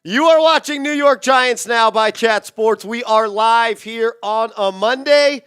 You are watching New York Giants Now by Chat Sports. We are live here on a Monday.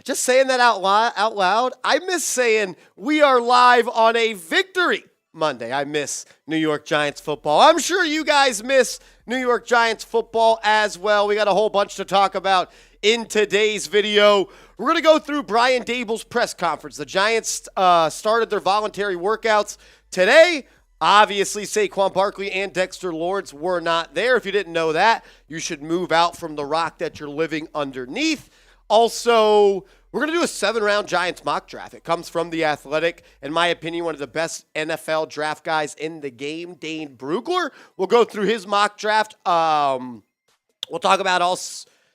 Just saying that out loud. I miss saying we are live on a victory Monday. I miss New York Giants football. I'm sure you guys miss New York Giants football as well. We got a whole bunch to talk about in today's video. We're going to go through Brian Daboll's press conference. The Giants started their voluntary workouts today. Obviously, Saquon Barkley and Dexter Lawrence were not there. If you didn't know that, you should move out from the rock that you're living underneath. Also, we're going to do a 7-round Giants mock draft. It comes from The Athletic. In my opinion, one of the best NFL draft guys in the game, Dane Brugler. We'll go through his mock draft. We'll talk about all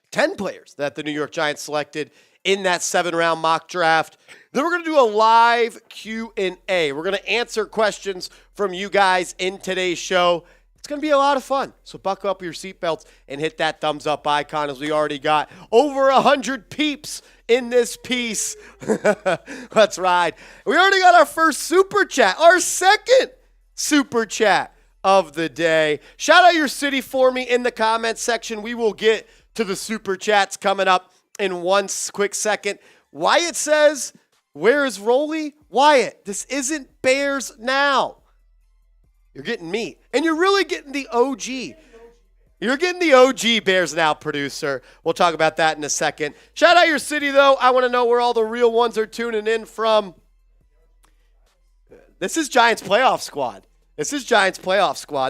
10 players that the New York Giants selected in that 7-round mock draft. Then we're going to do a live Q&A. We're going to answer questions from you guys in today's show. It's going to be a lot of fun. So buckle up your seatbelts and hit that thumbs up icon, as we already got over 100 peeps in this piece. Let's ride. We already got our first super chat, our second super chat of the day. Shout out your city for me in the comments section. We will get to the super chats coming up in one quick second. Wyatt says, where is Rolly? Wyatt, this isn't Bears Now. You're getting me. And you're really getting the OG. You're getting the OG Bears Now producer. We'll talk about that in a second. Shout out your city, though. I want to know where all the real ones are tuning in from. This is Giants Playoff Squad.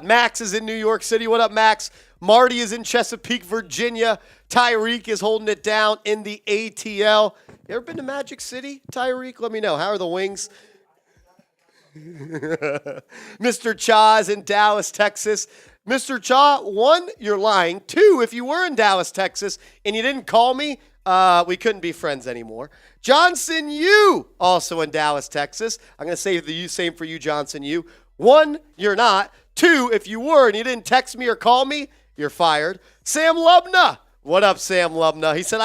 Max is in New York City. What up, Max? Marty is in Chesapeake, Virginia. Tyreek is holding it down in the ATL. You ever been to Magic City, Tyreek? Let me know. How are the wings? Mr. Cha is in Dallas, Texas. Mr. Cha, 1, you're lying. 2, if you were in Dallas, Texas, and you didn't call me, we couldn't be friends anymore. Johnson Yu, also in Dallas, Texas. I'm going to say the same for you, Johnson Yu. 1, you're not. 2, if you were and you didn't text me or call me, you're fired. Sam Lubna. What up, Sam Lubna? He said,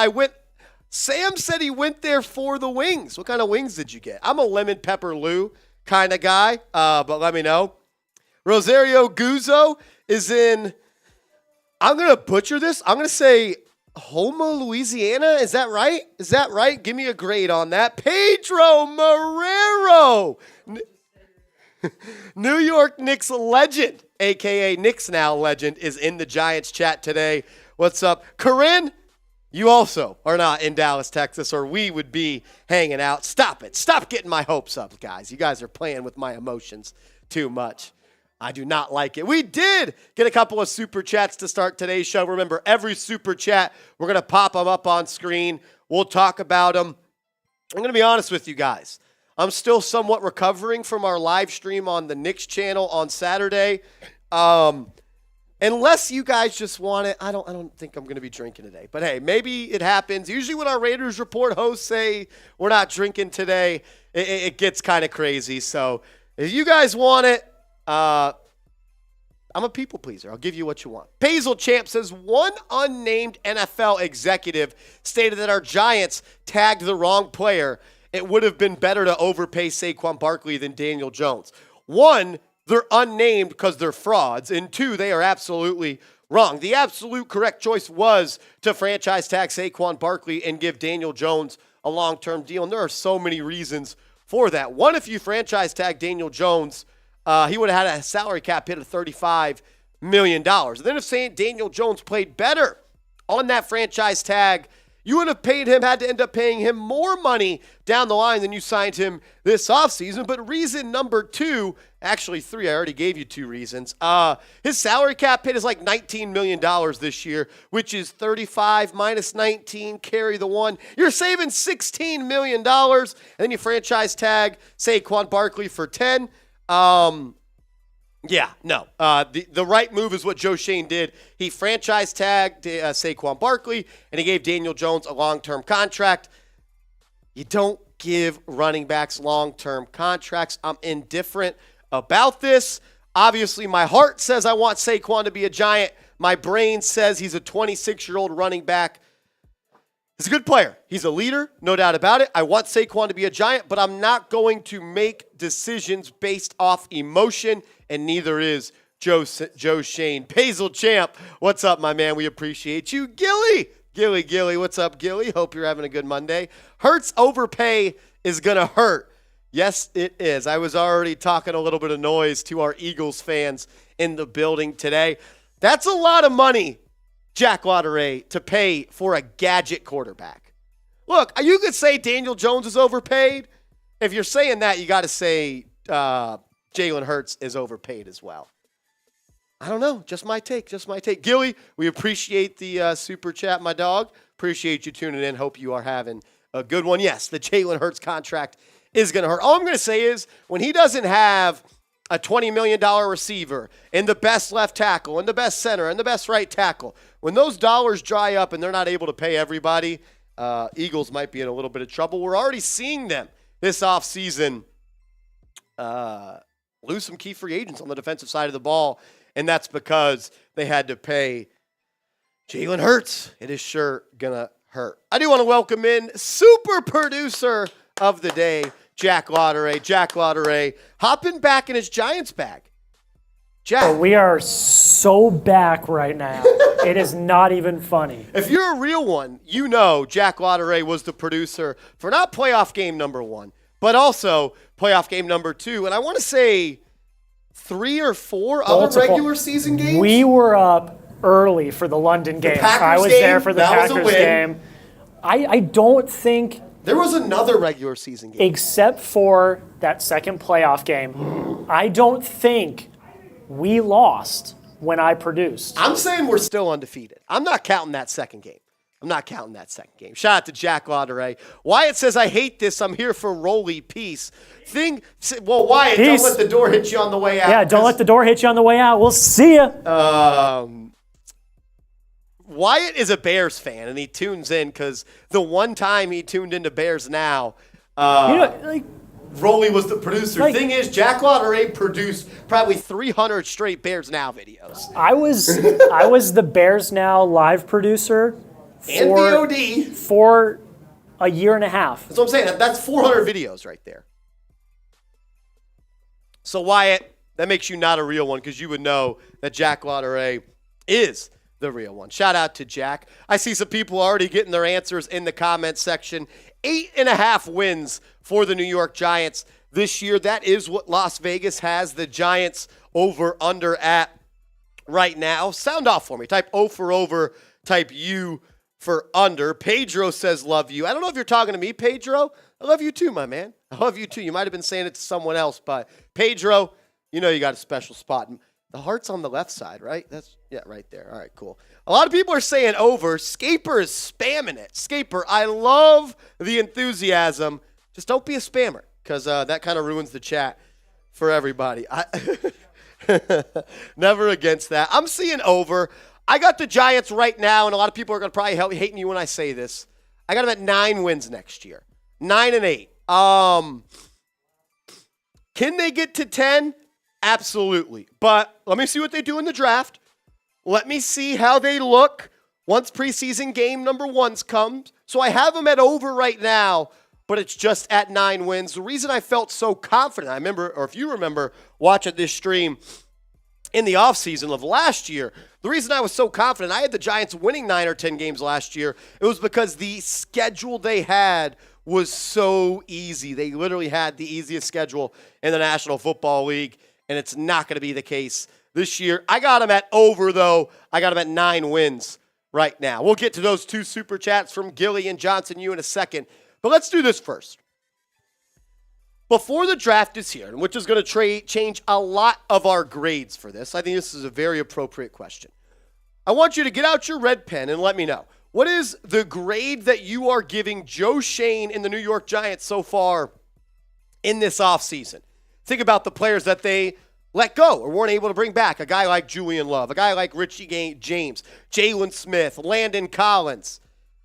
Sam said he went there for the wings. What kind of wings did you get? I'm a lemon pepper Lou kind of guy, but let me know. Rosario Guzzo is in, I'm going to butcher this. I'm going to say Houma, Louisiana. Is that right? Give me a grade on that. Pedro Marrero. New York Knicks legend, a.k.a. Knicks Now legend, is in the Giants chat today. What's up? Corinne, you also are not in Dallas, Texas, or we would be hanging out. Stop it. Stop getting my hopes up, guys. You guys are playing with my emotions too much. I do not like it. We did get a couple of super chats to start today's show. Remember, every super chat, we're going to pop them up on screen. We'll talk about them. I'm going to be honest with you guys. I'm still somewhat recovering from our live stream on the Knicks channel on Saturday. Unless you guys just want it, I don't think I'm going to be drinking today. But hey, maybe it happens. Usually when our Raiders Report hosts say we're not drinking today, it gets kind of crazy. So if you guys want it, I'm a people pleaser. I'll give you what you want. Basil Champ says, one unnamed NFL executive stated that our Giants tagged the wrong player. It would have been better to overpay Saquon Barkley than Daniel Jones. 1, they're unnamed because they're frauds. And 2, they are absolutely wrong. The absolute correct choice was to franchise tag Saquon Barkley and give Daniel Jones a long-term deal. And there are so many reasons for that. 1, if you franchise tag Daniel Jones, he would have had a salary cap hit of $35 million. Then if Daniel Jones played better on that franchise tag, you would have had to end up paying him more money down the line than you signed him this offseason. But reason number 2, actually 3, I already gave you 2 reasons. His salary cap hit is like $19 million this year, which is 35 minus 19, carry the 1. You're saving $16 million, and then you franchise tag Saquon Barkley for 10. The right move is what Joe Shane did. He franchise tagged Saquon Barkley, and he gave Daniel Jones a long-term contract. You don't give running backs long-term contracts. I'm indifferent about this. Obviously, my heart says I want Saquon to be a Giant. My brain says he's a 26-year-old running back. He's a good player. He's a leader, no doubt about it. I want Saquon to be a Giant, but I'm not going to make decisions based off emotion, and neither is Joe Shane. Basil Champ, what's up, my man? We appreciate you. Gilly, what's up, Gilly? Hope you're having a good Monday. Hurts overpay is going to hurt. Yes, it is. I was already talking a little bit of noise to our Eagles fans in the building today. That's a lot of money, Jack Lotteray, to pay for a gadget quarterback. Look, you could say Daniel Jones is overpaid. If you're saying that, you got to say Jalen Hurts is overpaid as well. I don't know. Just my take. Gilly, we appreciate the super chat, my dog. Appreciate you tuning in. Hope you are having a good one. Yes, the Jalen Hurts contract is going to hurt. All I'm going to say is when he doesn't have a $20 million receiver and the best left tackle and the best center and the best right tackle, when those dollars dry up and they're not able to pay everybody, Eagles might be in a little bit of trouble. We're already seeing them this offseason lose some key free agents on the defensive side of the ball, and that's because they had to pay Jalen Hurts. It is sure going to hurt. I do want to welcome in super producer of the day, Jack Lotteray. Jack Lotteray hopping back in his Giants bag. Jack. We are so back right now. It is not even funny. If you're a real one, you know Jack Lotteray was the producer for not playoff game number 1, but also playoff game number 2. And I want to say 3 or 4 other regular season games. We were up early for the London game. I was there for the Packers game. I don't think there was another regular season game. Except for that second playoff game, I don't think we lost when I produced. I'm saying we're still undefeated. I'm not counting that second game. Shout out to Jack Lotteray. Wyatt says, I hate this. I'm here for Rolly. Peace. Wyatt, Peace. Don't let the door hit you on the way out. Yeah, don't let the door hit you on the way out. We'll see ya. Wyatt is a Bears fan, and he tunes in because the one time he tuned into Bears Now, Rolly was the producer. Thing is, Jack Lotteray produced probably 300 straight Bears Now videos. I was the Bears Now live producer and VOD for a year and a half. That's what I'm saying. That's 400 videos right there. So Wyatt, that makes you not a real one because you would know that Jack Lotteray is the real one. Shout out to Jack. I see some people already getting their answers in the comments section. 8.5 wins for the New York Giants this year. That is what Las Vegas has the Giants over under at right now. Sound off for me. Type O for over, type U for under. Pedro says love you. I don't know if you're talking to me, Pedro. I love you too, my man. I love you too. You might have been saying it to someone else, but Pedro, you know you got a special spot. The heart's on the left side, right? Right there. All right, cool. A lot of people are saying over. Scaper is spamming it. Scaper, I love the enthusiasm. Just don't be a spammer because that kind of ruins the chat for everybody. Never against that. I'm seeing over. I got the Giants right now, and a lot of people are going to probably hate me when I say this. I got them at 9 wins next year. 9-8. Can they get to 10? Absolutely. But let me see what they do in the draft. Let me see how they look once preseason game number 1 comes. So I have them at over right now, but it's just at 9 wins. The reason I felt so confident, I remember, or if you remember watching this stream in the offseason of last year, the reason I was so confident, I had the Giants winning 9 or 10 games last year, it was because the schedule they had was so easy. They literally had the easiest schedule in the National Football League, and it's not going to be the case this year. I got them at over, though. I got them at 9 wins right now. We'll get to those 2 super chats from Gilly and Johnson you in a second, but let's do this first. Before the draft is here, which is going to change a lot of our grades for this, I think this is a very appropriate question. I want you to get out your red pen and let me know. What is the grade that you are giving Joe Shane and the New York Giants so far in this offseason? Think about the players that they let go or weren't able to bring back. A guy like Julian Love, a guy like Richie James, Jalen Smith, Landon Collins.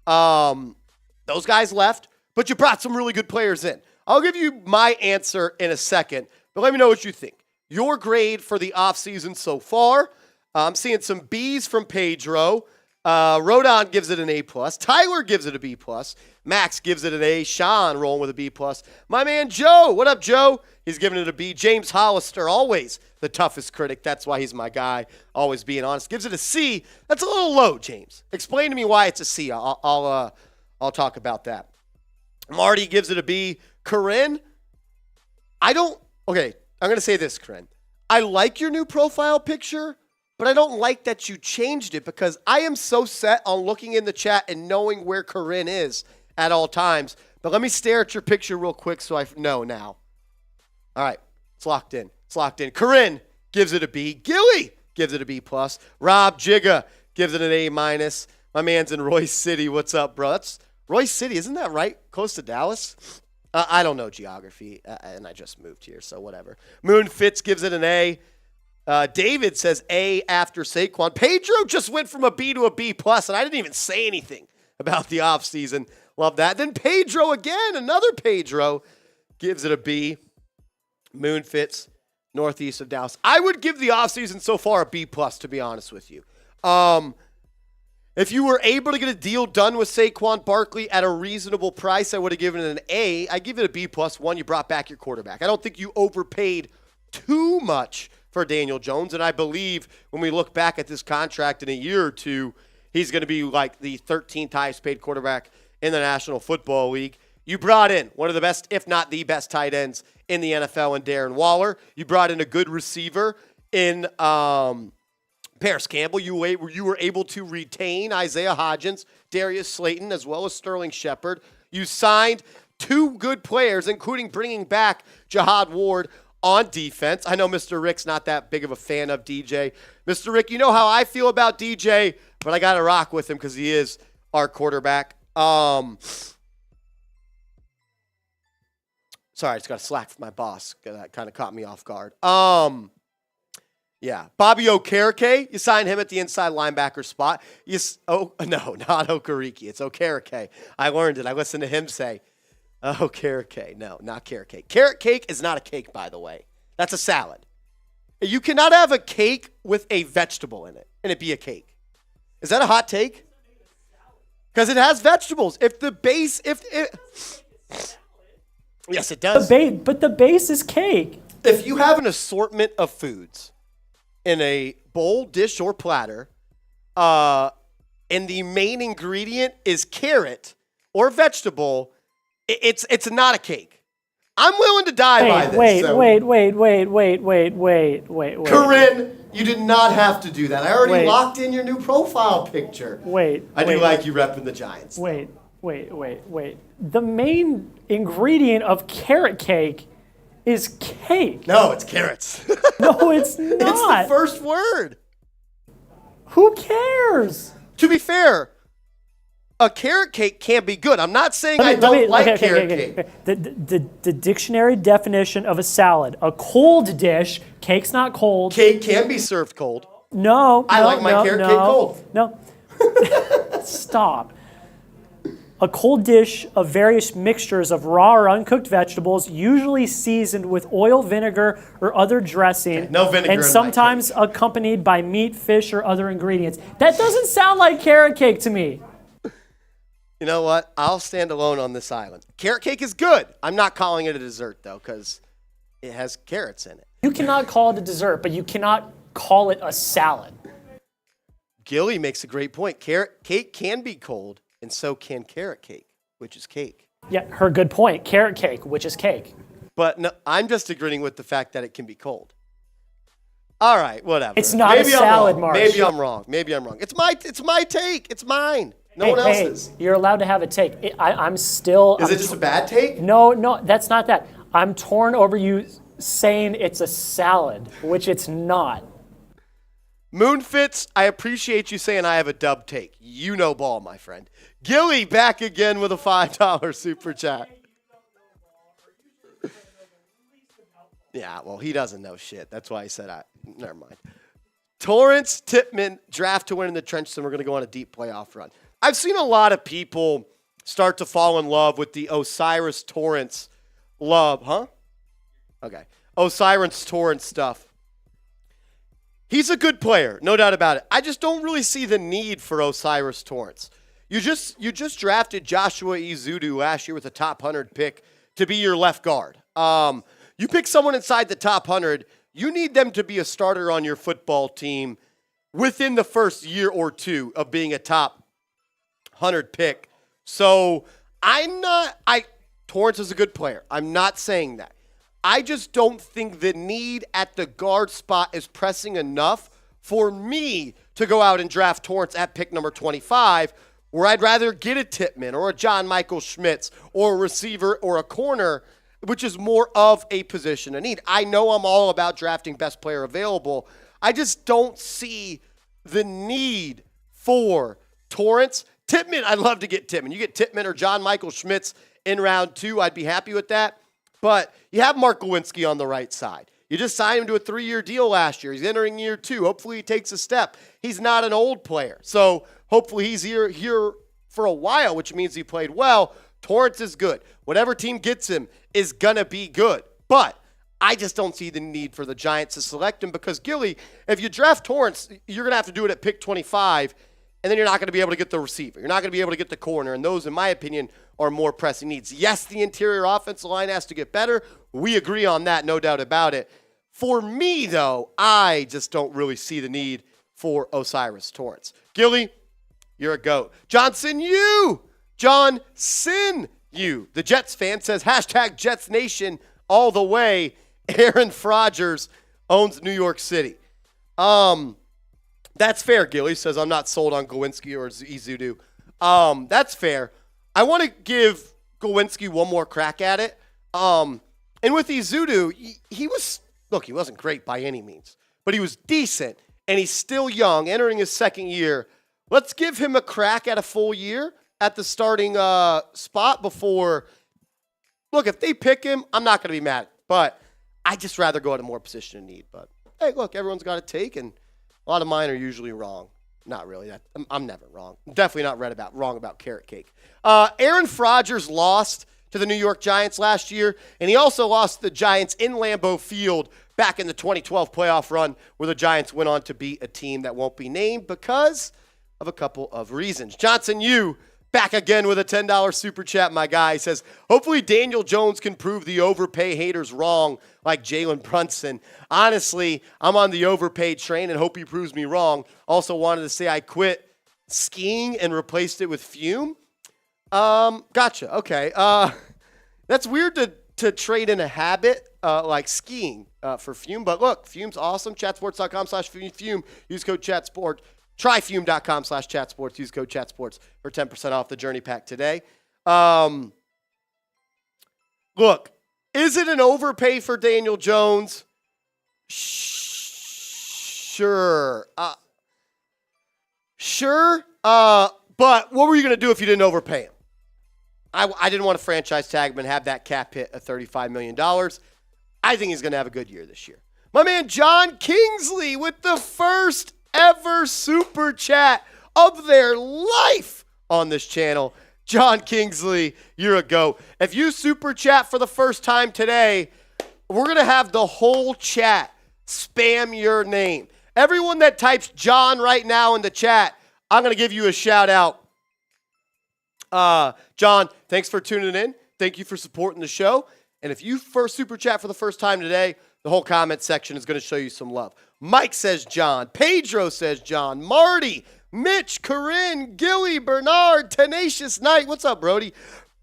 Those guys left, but you brought some really good players in. I'll give you my answer in a second, but let me know what you think. Your grade for the offseason so far. I'm seeing some B's from Pedro. Rodon gives it an A+. Tyler gives it a B+. Max gives it an A. Sean rolling with a B+. My man Joe, what up, Joe? He's giving it a B. James Hollister, always the toughest critic. That's why he's my guy, always being honest. Gives it a C. That's a little low, James. Explain to me why it's a C. I'll talk about that. Marty gives it a B. Corinne, okay, I'm going to say this, Corinne. I like your new profile picture, but I don't like that you changed it because I am so set on looking in the chat and knowing where Corinne is at all times. But let me stare at your picture real quick so I know now. All right, it's locked in. It's locked in. Corinne gives it a B. Gilly gives it a B+. Rob Jigga gives it an A-. My man's in Royce City. What's up, bro? That's Royce City. Isn't that right? Close to Dallas? I don't know geography, and I just moved here, so whatever. Moon Fitz gives it an A. David says A after Saquon. Pedro just went from a B to a B+, and I didn't even say anything about the offseason. Love that. Then Pedro again, another Pedro, gives it a B. Moon Fitz, northeast of Dallas. I would give the offseason so far a B+, to be honest with you. If you were able to get a deal done with Saquon Barkley at a reasonable price, I would have given it an A. I give it a B+. One, you brought back your quarterback. I don't think you overpaid too much for Daniel Jones, and I believe when we look back at this contract in a year or two, he's going to be like the 13th highest paid quarterback in the National Football League. You brought in one of the best, if not the best tight ends in the NFL in Darren Waller. You brought in a good receiver in Paris Campbell. You were able to retain Isaiah Hodgins, Darius Slayton, as well as Sterling Shepard. You signed two good players, including bringing back Jihad Ward on defense. I know Mr. Rick's not that big of a fan of DJ. Mr. Rick, you know how I feel about DJ, but I got to rock with him because he is our quarterback. Sorry, I just got a slack from my boss. That kind of caught me off guard. Yeah, Bobby Okereke, you signed him at the inside linebacker spot. No, not Okereke. It's Okereke. I learned it. I listened to him say, Okereke. No, not carrot cake. Carrot cake is not a cake, by the way. That's a salad. You cannot have a cake with a vegetable in it and it be a cake. Is that a hot take? Because it has vegetables. Yes, it does. But the base is cake. If you have an assortment of foods in a bowl, dish, or platter, and the main ingredient is carrot or vegetable, it's not a cake. I'm willing to die by this. Wait. Corinne, you did not have to do that. I already locked in your new profile picture. I do like you repping the Giants. Wait. The main ingredient of carrot cake is cake. No, it's carrots. No, it's not. It's the first word. Who cares? To be fair, a carrot cake can be good. I'm not saying I don't like carrot cake. The dictionary definition of a salad: a cold dish. Cake's not cold. Cake can be served cold. No, I like my carrot cake cold. No. Stop. A cold dish of various mixtures of raw or uncooked vegetables, usually seasoned with oil, vinegar, or other dressing. Okay, no vinegar. And sometimes accompanied by meat, fish, or other ingredients. That doesn't sound like carrot cake to me. You know what? I'll stand alone on this island. Carrot cake is good. I'm not calling it a dessert, though, because it has carrots in it. You cannot call it a dessert, but you cannot call it a salad. Gilly makes a great point. Carrot cake can be cold. And so can carrot cake, which is cake. Yeah, her good point. Carrot cake, which is cake. But no, I'm just agreeing with the fact that it can be cold. All right, whatever. It's not a salad, Marsh. Maybe I'm wrong. It's my take. It's mine. No one else's. You're allowed to have a take. I'm still. Is it just a bad take? No, that's not that. I'm torn over you saying it's a salad, which it's not. Moonfits, I appreciate you saying I have a dub take. You know ball, my friend. Gilly back again with a $5 super chat. Yeah, well, he doesn't know shit. That's why I said never mind. Torrance Tipman, draft to win in the trenches, and we're going to go on a deep playoff run. I've seen a lot of people start to fall in love with the Osiris Torrance love. Huh? Okay. Osiris Torrance stuff. He's a good player, no doubt about it. I just don't really see the need for Osiris Torrance. You just drafted Joshua Izudu last year with a top 100 pick to be your left guard. You You pick someone inside the top 100, you need them to be a starter on your football team within the first year or two of being a top 100 pick. So Torrance is a good player. I'm not saying that. I just don't think the need at the guard spot is pressing enough for me to go out and draft Torrance at pick number 25, where I'd rather get a Tippmann or a John Michael Schmitz or a receiver or a corner, which is more of a position of need. I know I'm all about drafting best player available. I just don't see the need for Torrance. Tippmann, I'd love to get Tippmann. You get Tippmann or John Michael Schmitz in round 2, I'd be happy with that. But you have Mark Lewinsky on the right side. You just signed him to a 3-year deal last year. He's entering year 2. Hopefully he takes a step. He's not an old player. So hopefully he's here for a while, which means he played well. Torrance is good. Whatever team gets him is going to be good. But I just don't see the need for the Giants to select him because, Gilly, if you draft Torrance, you're going to have to do it at pick 25, and then you're not going to be able to get the receiver. You're not going to be able to get the corner, and those, in my opinion, are more pressing needs. Yes, the interior offensive line has to get better. We agree on that, no doubt about it. For me, though, I just don't really see the need for O'Cyrus Torrance. Gilly, you're a GOAT. Johnson, you! The Jets fan says, hashtag Jets Nation all the way. Aaron Rodgers owns New York City. That's fair, Gilly says, I'm not sold on Glowinski or Izudu. That's fair. I want to give Glowinski one more crack at it. And with Izudu, he wasn't great by any means, but he was decent, and he's still young, entering his second year. Let's give him a crack at a full year at the starting spot before. Look, if they pick him, I'm not going to be mad, but I'd just rather go at a more position of need. But, hey, look, everyone's got a take, and a lot of mine are usually wrong. Not really. I'm never wrong. I'm definitely not wrong about carrot cake. Aaron Rodgers lost to the New York Giants last year, and he also lost the Giants in Lambeau Field back in the 2012 playoff run where the Giants went on to beat a team that won't be named because of a couple of reasons. Johnson, you back again with a $10 super chat, my guy. He says, hopefully Daniel Jones can prove the overpay haters wrong like Jalen Brunson. Honestly, I'm on the overpaid train and hope he proves me wrong. Also wanted to say I quit skiing and replaced it with Fume. Gotcha. Okay. That's weird to trade in a habit like skiing for Fume. But look, Fume's awesome. Chatsports.com/Fume. Use code ChatSport. Try Fume.com/ChatSports. Use code ChatSports for 10% off the Journey Pack today. Look, is it an overpay for Daniel Jones? Sure. Sure. But what were you going to do if you didn't overpay him? I didn't want to franchise tag him and have that cap hit of $35 million. I think he's going to have a good year this year. My man John Kingsley with the first ever super chat of their life on this channel. John Kingsley, you're a GOAT. If you super chat for the first time today, we're going to have the whole chat spam your name. Everyone that types John right now in the chat, I'm going to give you a shout out. John, thanks for tuning in. Thank you for supporting the show. And if you first super chat for the first time today, the whole comment section is going to show you some love. Mike says John. Pedro says John. Marty, Mitch, Corinne, Gilly, Bernard, Tenacious Knight. What's up, Brody?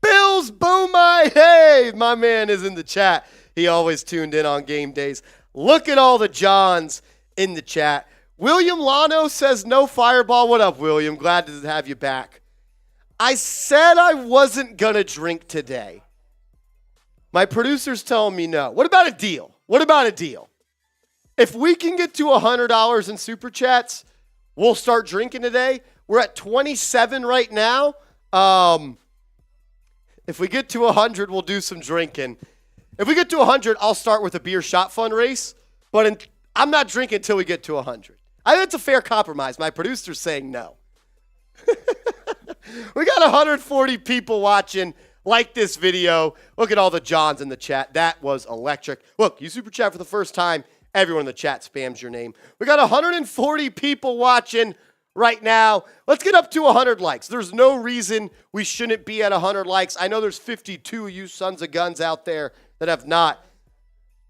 Bills, Boomai. Hey, my man is in the chat. He always tuned in on game days. Look at all the Johns in the chat. William Lano says no fireball. What up, William? Glad to have you back. I said I wasn't going to drink today. My producer's telling me no. What about a deal? If we can get to $100 in super chats, we'll start drinking today. We're at 27 right now. If we get to 100, we'll do some drinking. If we get to 100, I'll start with a beer shot fun race. But I'm not drinking until we get to 100. I think it's a fair compromise. My producer's saying no. We got 140 people watching. Like this video. Look at all the Johns in the chat. That was electric. Look, you super chat for the first time. Everyone in the chat spams your name. We got 140 people watching right now. Let's get up to 100 likes. There's no reason we shouldn't be at 100 likes. I know there's 52 of you sons of guns out there that have not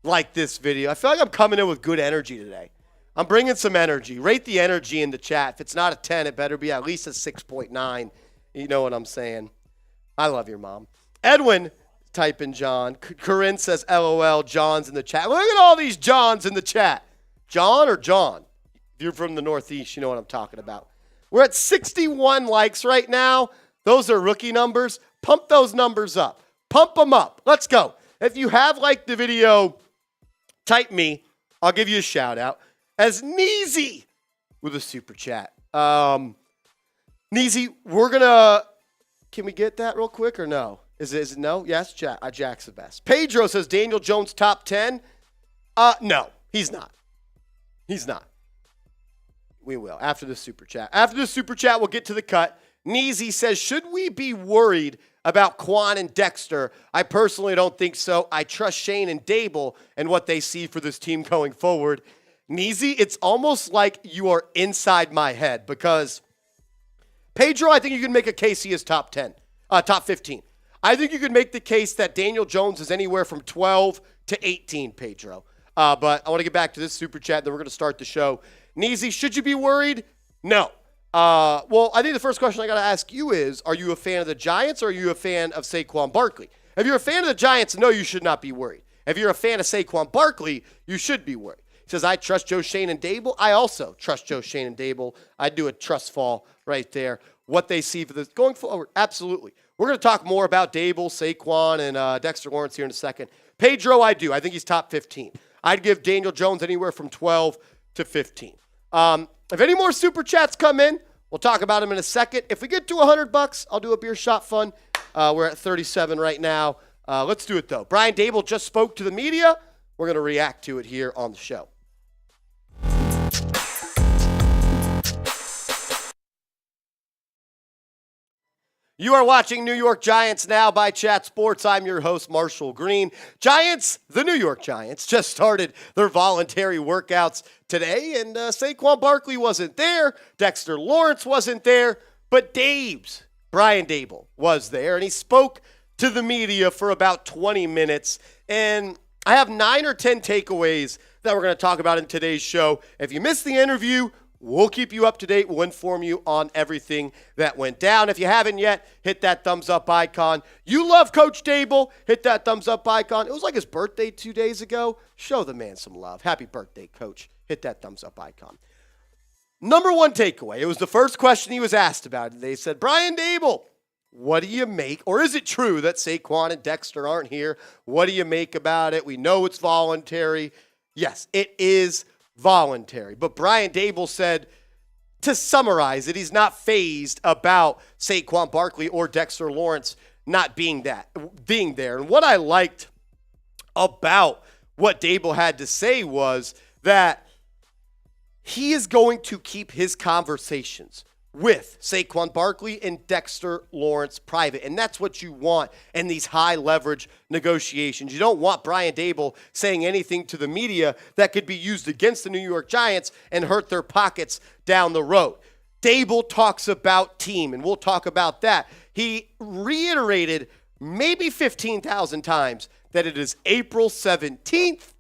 like this video. I feel like I'm coming in with good energy today. I'm bringing some energy. Rate the energy in the chat. If it's not a 10, it better be at least a 6.9. You know what I'm saying. I love your mom. Edwin, type in John. Corinne says, LOL, John's in the chat. Look at all these Johns in the chat. John or John? If you're from the Northeast, you know what I'm talking about. We're at 61 likes right now. Those are rookie numbers. Pump those numbers up. Pump them up. Let's go. If you have liked the video, type me. I'll give you a shout out. As Neezy with a super chat. Neezy, we're going to, can we get that real quick or no? Is it no? Yes, Jack's the best. Pedro says Daniel Jones top 10. No, he's not. He's not. We will after the super chat. After the super chat, we'll get to the cut. Neezy says, should we be worried about Quan and Dexter? I personally don't think so. I trust Shane and Daboll and what they see for this team going forward. Neezy, it's almost like you are inside my head because Pedro, I think you can make a case he is top 10, top 15. I think you could make the case that Daniel Jones is anywhere from 12 to 18, Pedro. But I want to get back to this super chat, then we're going to start the show. Neezy, should you be worried? No. Well, I think the first question I got to ask you is, are you a fan of the Giants or are you a fan of Saquon Barkley? If you're a fan of the Giants, no, you should not be worried. If you're a fan of Saquon Barkley, you should be worried. He says, I trust Joe Shane and Daboll. I also trust Joe Shane and Daboll. I'd do a trust fall right there. What they see for this going forward, absolutely. We're going to talk more about Daboll, Saquon, and Dexter Lawrence here in a second. Pedro, I do. I think he's top 15. I'd give Daniel Jones anywhere from 12 to 15. If any more super chats come in, we'll talk about them in a second. If we get to $100, I'll do a beer shot fun. We're at 37 right now. Let's do it, though. Brian Daboll just spoke to the media. We're going to react to it here on the show. You are watching New York Giants Now by Chat Sports. I'm your host, Marshall Green. Giants, the New York Giants, just started their voluntary workouts today, and Saquon Barkley wasn't there. Dexter Lawrence wasn't there, but Brian Daboll was there, and he spoke to the media for about 20 minutes, and I have 9 or 10 takeaways that we're going to talk about in today's show. If you missed the interview, we'll keep you up to date. We'll inform you on everything that went down. If you haven't yet, hit that thumbs up icon. You love Coach Daboll, hit that thumbs up icon. It was like his birthday 2 days ago. Show the man some love. Happy birthday, Coach. Hit that thumbs up icon. Number one takeaway. It was the first question he was asked about. They said, Brian Daboll, what do you make? Or is it true that Saquon and Dexter aren't here? What do you make about it? We know it's voluntary. Yes, it is voluntary. But Brian Daboll said, to summarize it, he's not fazed about Saquon Barkley or Dexter Lawrence not being there. And what I liked about what Daboll had to say was that he is going to keep his conversations with Saquon Barkley and Dexter Lawrence private. And that's what you want in these high leverage negotiations. You don't want Brian Daboll saying anything to the media that could be used against the New York Giants and hurt their pockets down the road. Daboll talks about team, and we'll talk about that. He reiterated maybe 15,000 times that it is April 17th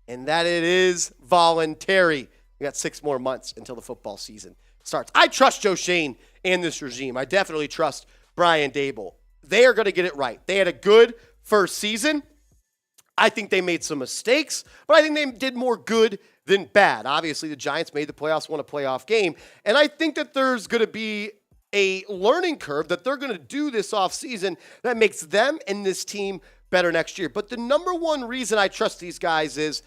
and that it is voluntary. We got 6 more months until the football season starts. I trust Joe Shane and this regime. I definitely trust Brian Daboll. They are going to get it right. They had a good first season. I think they made some mistakes, but I think they did more good than bad. Obviously, the Giants made the playoffs, won a playoff game, and I think that there's going to be a learning curve that they're going to do this offseason that makes them and this team better next year. But the number one reason I trust these guys is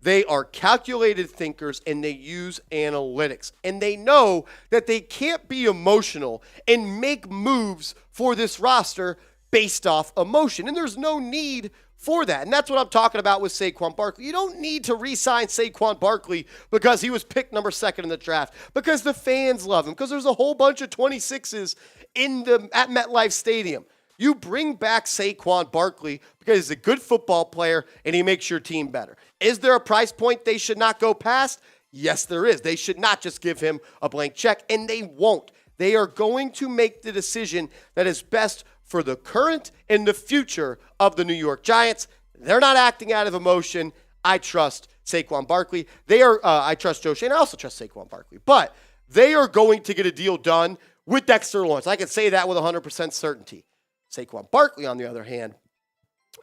they are calculated thinkers and they use analytics. And they know that they can't be emotional and make moves for this roster based off emotion. And there's no need for that. And that's what I'm talking about with Saquon Barkley. You don't need to re-sign Saquon Barkley because he was picked number 2 in the draft, because the fans love him, because there's a whole bunch of 26s at MetLife Stadium. You bring back Saquon Barkley because he's a good football player and he makes your team better. Is there a price point they should not go past? Yes, there is. They should not just give him a blank check, and they won't. They are going to make the decision that is best for the current and the future of the New York Giants. They're not acting out of emotion. I trust Saquon Barkley. I trust Joe Shane. I also trust Saquon Barkley. But they are going to get a deal done with Dexter Lawrence. I can say that with 100% certainty. Saquon Barkley, on the other hand,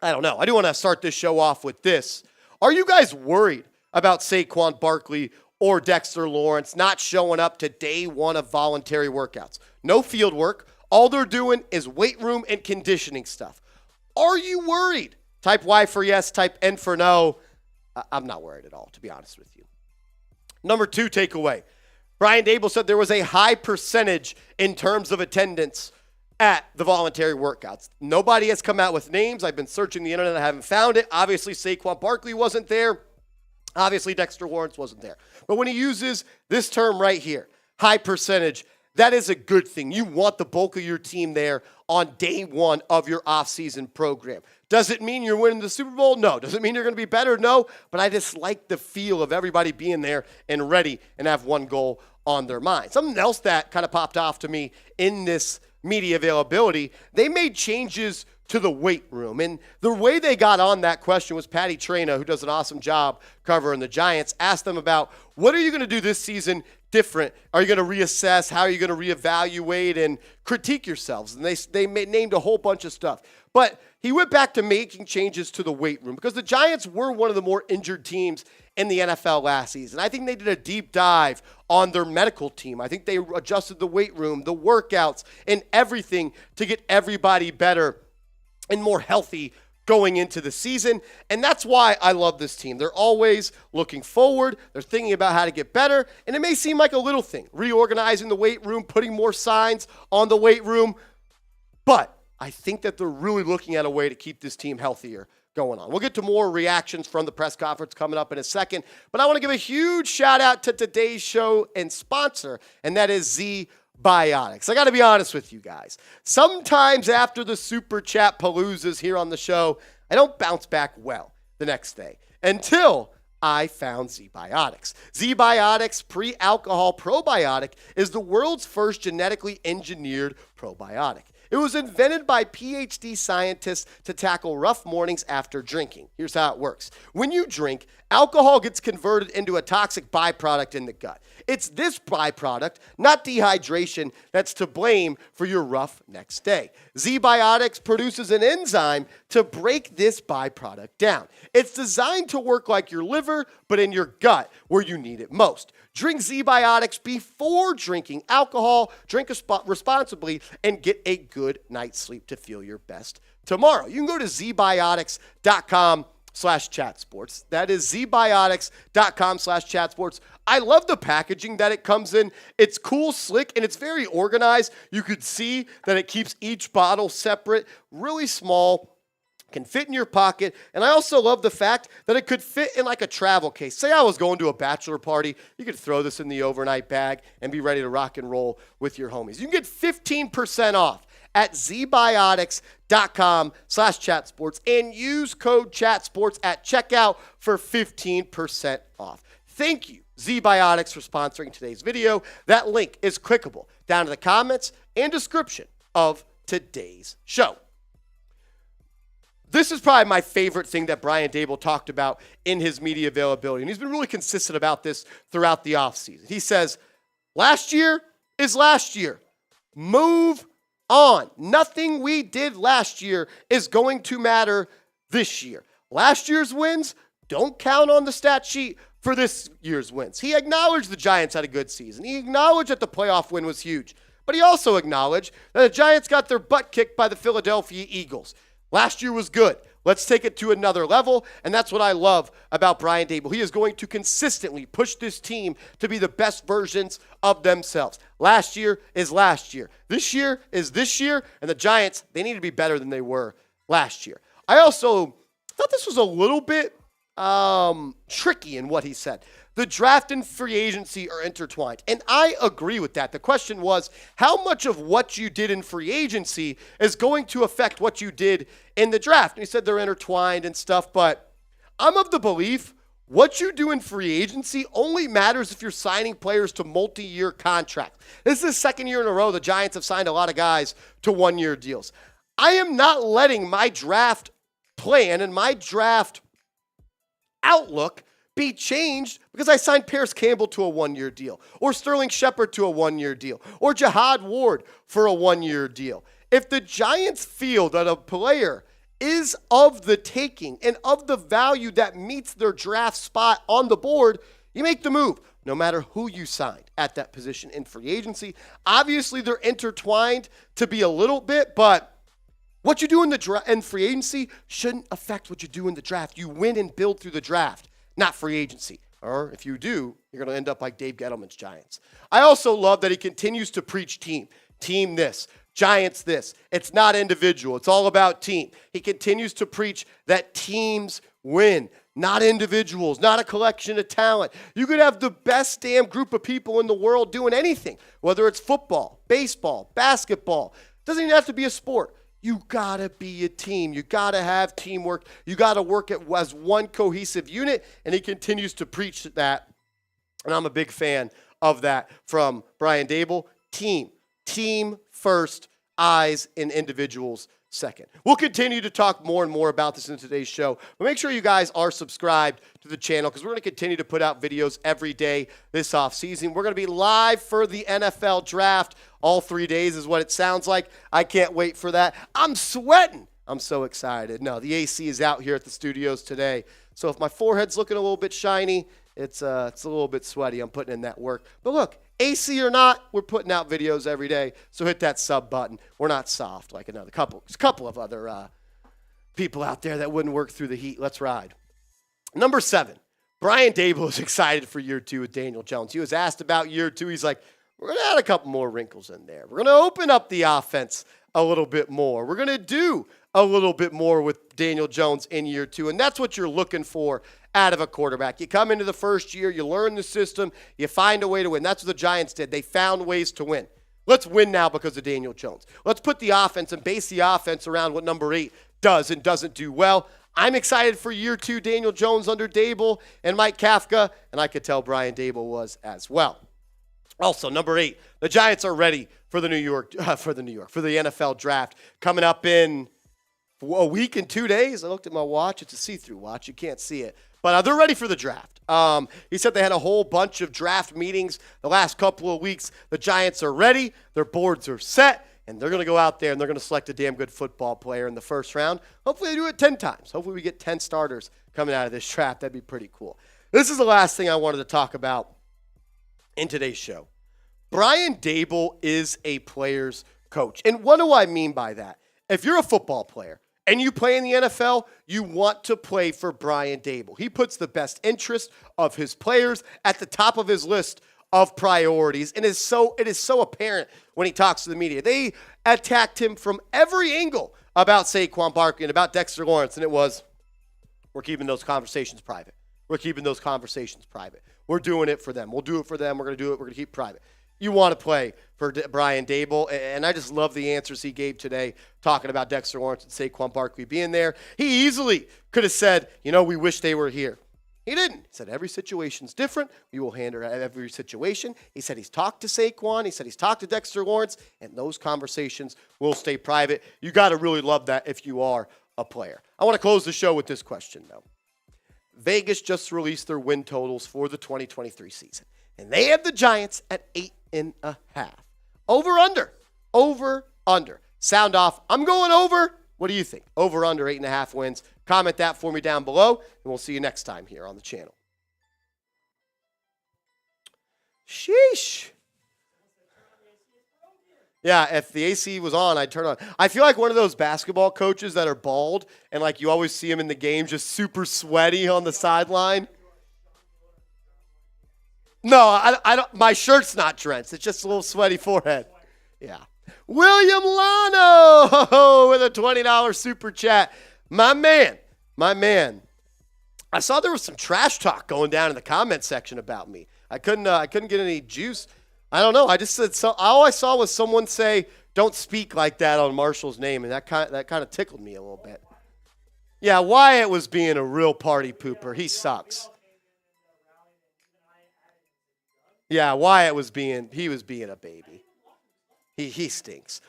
I don't know. I do want to start this show off with this. Are you guys worried about Saquon Barkley or Dexter Lawrence not showing up to day one of voluntary workouts? No field work. All they're doing is weight room and conditioning stuff. Are you worried? Type Y for yes, type N for no. I'm not worried at all, to be honest with you. Number 2 takeaway. Brian Daboll said there was a high percentage in terms of attendance at the voluntary workouts. Nobody has come out with names. I've been searching the internet. I haven't found it. Obviously, Saquon Barkley wasn't there. Obviously, Dexter Lawrence wasn't there. But when he uses this term right here, high percentage, that is a good thing. You want the bulk of your team there on day one of your offseason program. Does it mean you're winning the Super Bowl? No. Does it mean you're going to be better? No. But I just like the feel of everybody being there and ready and have one goal on their mind. Something else that kind of popped off to me in this media availability, they made changes to the weight room. And the way they got on that question was Patty Traina, who does an awesome job covering the Giants, asked them about what are you going to do this season different? Are you going to reassess? How are you going to reevaluate and critique yourselves? And they named a whole bunch of stuff. But he went back to making changes to the weight room because the Giants were one of the more injured teams in the NFL last season. I think they did a deep dive on their medical team. I think they adjusted the weight room, the workouts, and everything to get everybody better and more healthy going into the season. And that's why I love this team. They're always looking forward. They're thinking about how to get better. And it may seem like a little thing, reorganizing the weight room, putting more signs on the weight room. But I think that they're really looking at a way to keep this team healthier going on. We'll get to more reactions from the press conference coming up in a second. But I want to give a huge shout out to today's show and sponsor, and that is Z-Biotics. I got to be honest with you guys. Sometimes after the Super Chat Paloozas here on the show, I don't bounce back well the next day until I found Z-Biotics. Z-Biotics Pre-Alcohol Probiotic is the world's first genetically engineered probiotic. It was invented by PhD scientists to tackle rough mornings after drinking. Here's how it works. When you drink, alcohol gets converted into a toxic byproduct in the gut. It's this byproduct, not dehydration, that's to blame for your rough next day. Z-Biotics produces an enzyme to break this byproduct down. It's designed to work like your liver, but in your gut, where you need it most. Drink Z-Biotics before drinking alcohol, drink responsibly, and get a good night's sleep to feel your best tomorrow. You can go to zbiotics.com/chatsports. That is zbiotics.com/chatsports. I love the packaging that it comes in. It's cool, slick, and it's very organized. You could see that it keeps each bottle separate, really small, can fit in your pocket. And I also love the fact that it could fit in like a travel case. Say I was going to a bachelor party, you could throw this in the overnight bag and be ready to rock and roll with your homies. You can get 15% off at zbiotics.com/chatsports and use code chatsports at checkout for 15% off. Thank you, Z-Biotics, for sponsoring today's video. That link is clickable down in the comments and description of today's show. This is probably my favorite thing that Brian Daboll talked about in his media availability, and he's been really consistent about this throughout the offseason. He says, last year is last year. Move on. Nothing we did last year is going to matter this year. Last year's wins, don't count on the stat sheet for this year's wins. He acknowledged the Giants had a good season. He acknowledged that the playoff win was huge, but he also acknowledged that the Giants got their butt kicked by the Philadelphia Eagles. Last year was good. Let's take it to another level, and that's what I love about Brian Daboll. He is going to consistently push this team to be the best versions of themselves. Last year is last year. This year is this year, and the Giants, they need to be better than they were last year. I also thought this was a little bit tricky in what he said. The draft and free agency are intertwined, and I agree with that. The question was, how much of what you did in free agency is going to affect what you did in the draft? And he said they're intertwined and stuff, but I'm of the belief what you do in free agency only matters if you're signing players to multi-year contracts. This is the second year in a row the Giants have signed a lot of guys to one-year deals. I am not letting my draft plan and my draft outlook be changed because I signed Paris Campbell to a 1-year deal, or Sterling Shepard to a 1-year deal, or Jihad Ward for a 1-year deal. If the Giants feel that a player is of the taking and of the value that meets their draft spot on the board, you make the move, no matter who you signed at that position in free agency. Obviously, they're intertwined to be a little bit, but what you do in free agency shouldn't affect what you do in the draft. You win and build through the draft, not free agency. Or if you do, you're going to end up like Dave Gettleman's Giants. I also love that he continues to preach team. Team this. Giants this. It's not individual. It's all about team. He continues to preach that teams win, not individuals, not a collection of talent. You could have the best damn group of people in the world doing anything, whether it's football, baseball, basketball. Doesn't even have to be a sport. You got to be a team. You got to have teamwork. You got to work as one cohesive unit, and he continues to preach that, and I'm a big fan of that from Brian Daboll. Team first, eyes and individuals second. We'll continue to talk more and more about this in today's show, but make sure you guys are subscribed to the channel because we're going to continue to put out videos every day this offseason. We're going to be live for the NFL draft. All 3 days is what it sounds like. I can't wait for that. I'm sweating. I'm so excited. No, the AC is out here at the studios today, so if my forehead's looking a little bit shiny, it's a little bit sweaty. I'm putting in that work. But look, AC or not, we're putting out videos every day, so hit that sub button. We're not soft like there's a couple of other people out there that wouldn't work through the heat. Let's ride. Number 7, Brian Daboll is excited for year 2 with Daniel Jones. He was asked about year 2. He's like, we're going to add a couple more wrinkles in there. We're going to open up the offense a little bit more. We're going to do a little bit more with Daniel Jones in year 2, and that's what you're looking for out of a quarterback. You come into the first year, you learn the system, you find a way to win. That's what the Giants did. They found ways to win. Let's win now because of Daniel Jones. Let's put the offense and base the offense around what number 8 does and doesn't do well. I'm excited for year 2, Daniel Jones under Daboll and Mike Kafka, and I could tell Brian Daboll was as well. Also, number 8, the Giants are ready for the NFL draft coming up in a week and 2 days. I looked at my watch. It's a see-through watch. You can't see it. But they're ready for the draft. He said they had a whole bunch of draft meetings the last couple of weeks. The Giants are ready. Their boards are set. And they're going to go out there and they're going to select a damn good football player in the first round. Hopefully they do it 10 times. Hopefully we get 10 starters coming out of this draft. That'd be pretty cool. This is the last thing I wanted to talk about in today's show. Brian Daboll is a player's coach. And what do I mean by that? If you're a football player and you play in the NFL, you want to play for Brian Daboll. He puts the best interest of his players at the top of his list of priorities, and it is so apparent when he talks to the media. They attacked him from every angle about Saquon Barkley and about Dexter Lawrence, and it was, we're keeping those conversations private. We're keeping those conversations private. We're doing it for them. We'll do it for them. We're going to do it. We're going to keep it private. You want to play for Brian Daboll, and I just love the answers he gave today talking about Dexter Lawrence and Saquon Barkley being there. He easily could have said, we wish they were here. He didn't. He said every situation's different. We will handle every situation. He said he's talked to Saquon. He said he's talked to Dexter Lawrence, and those conversations will stay private. You got to really love that if you are a player. I want to close the show with this question, though. Vegas just released their win totals for the 2023 season, and they have the Giants at 8.5. Over, under. Sound off. I'm going over. What do you think? Over, under, 8.5 wins. Comment that for me down below, and we'll see you next time here on the channel. Sheesh. Yeah, if the AC was on, I'd turn on. I feel like one of those basketball coaches that are bald, and like you always see him in the game just super sweaty on the sideline. No, I don't. My shirt's not drenched. It's just a little sweaty forehead. Yeah. William Lano with a $20 super chat. My man. I saw there was some trash talk going down in the comment section about me. I couldn't get any juice. I don't know. I just said so. All I saw was someone say, "Don't speak like that on Marshall's name," and that kind of tickled me a little bit. Yeah, Wyatt was being a real party pooper. He sucks. Yeah, Wyatt was being a baby. He stinks.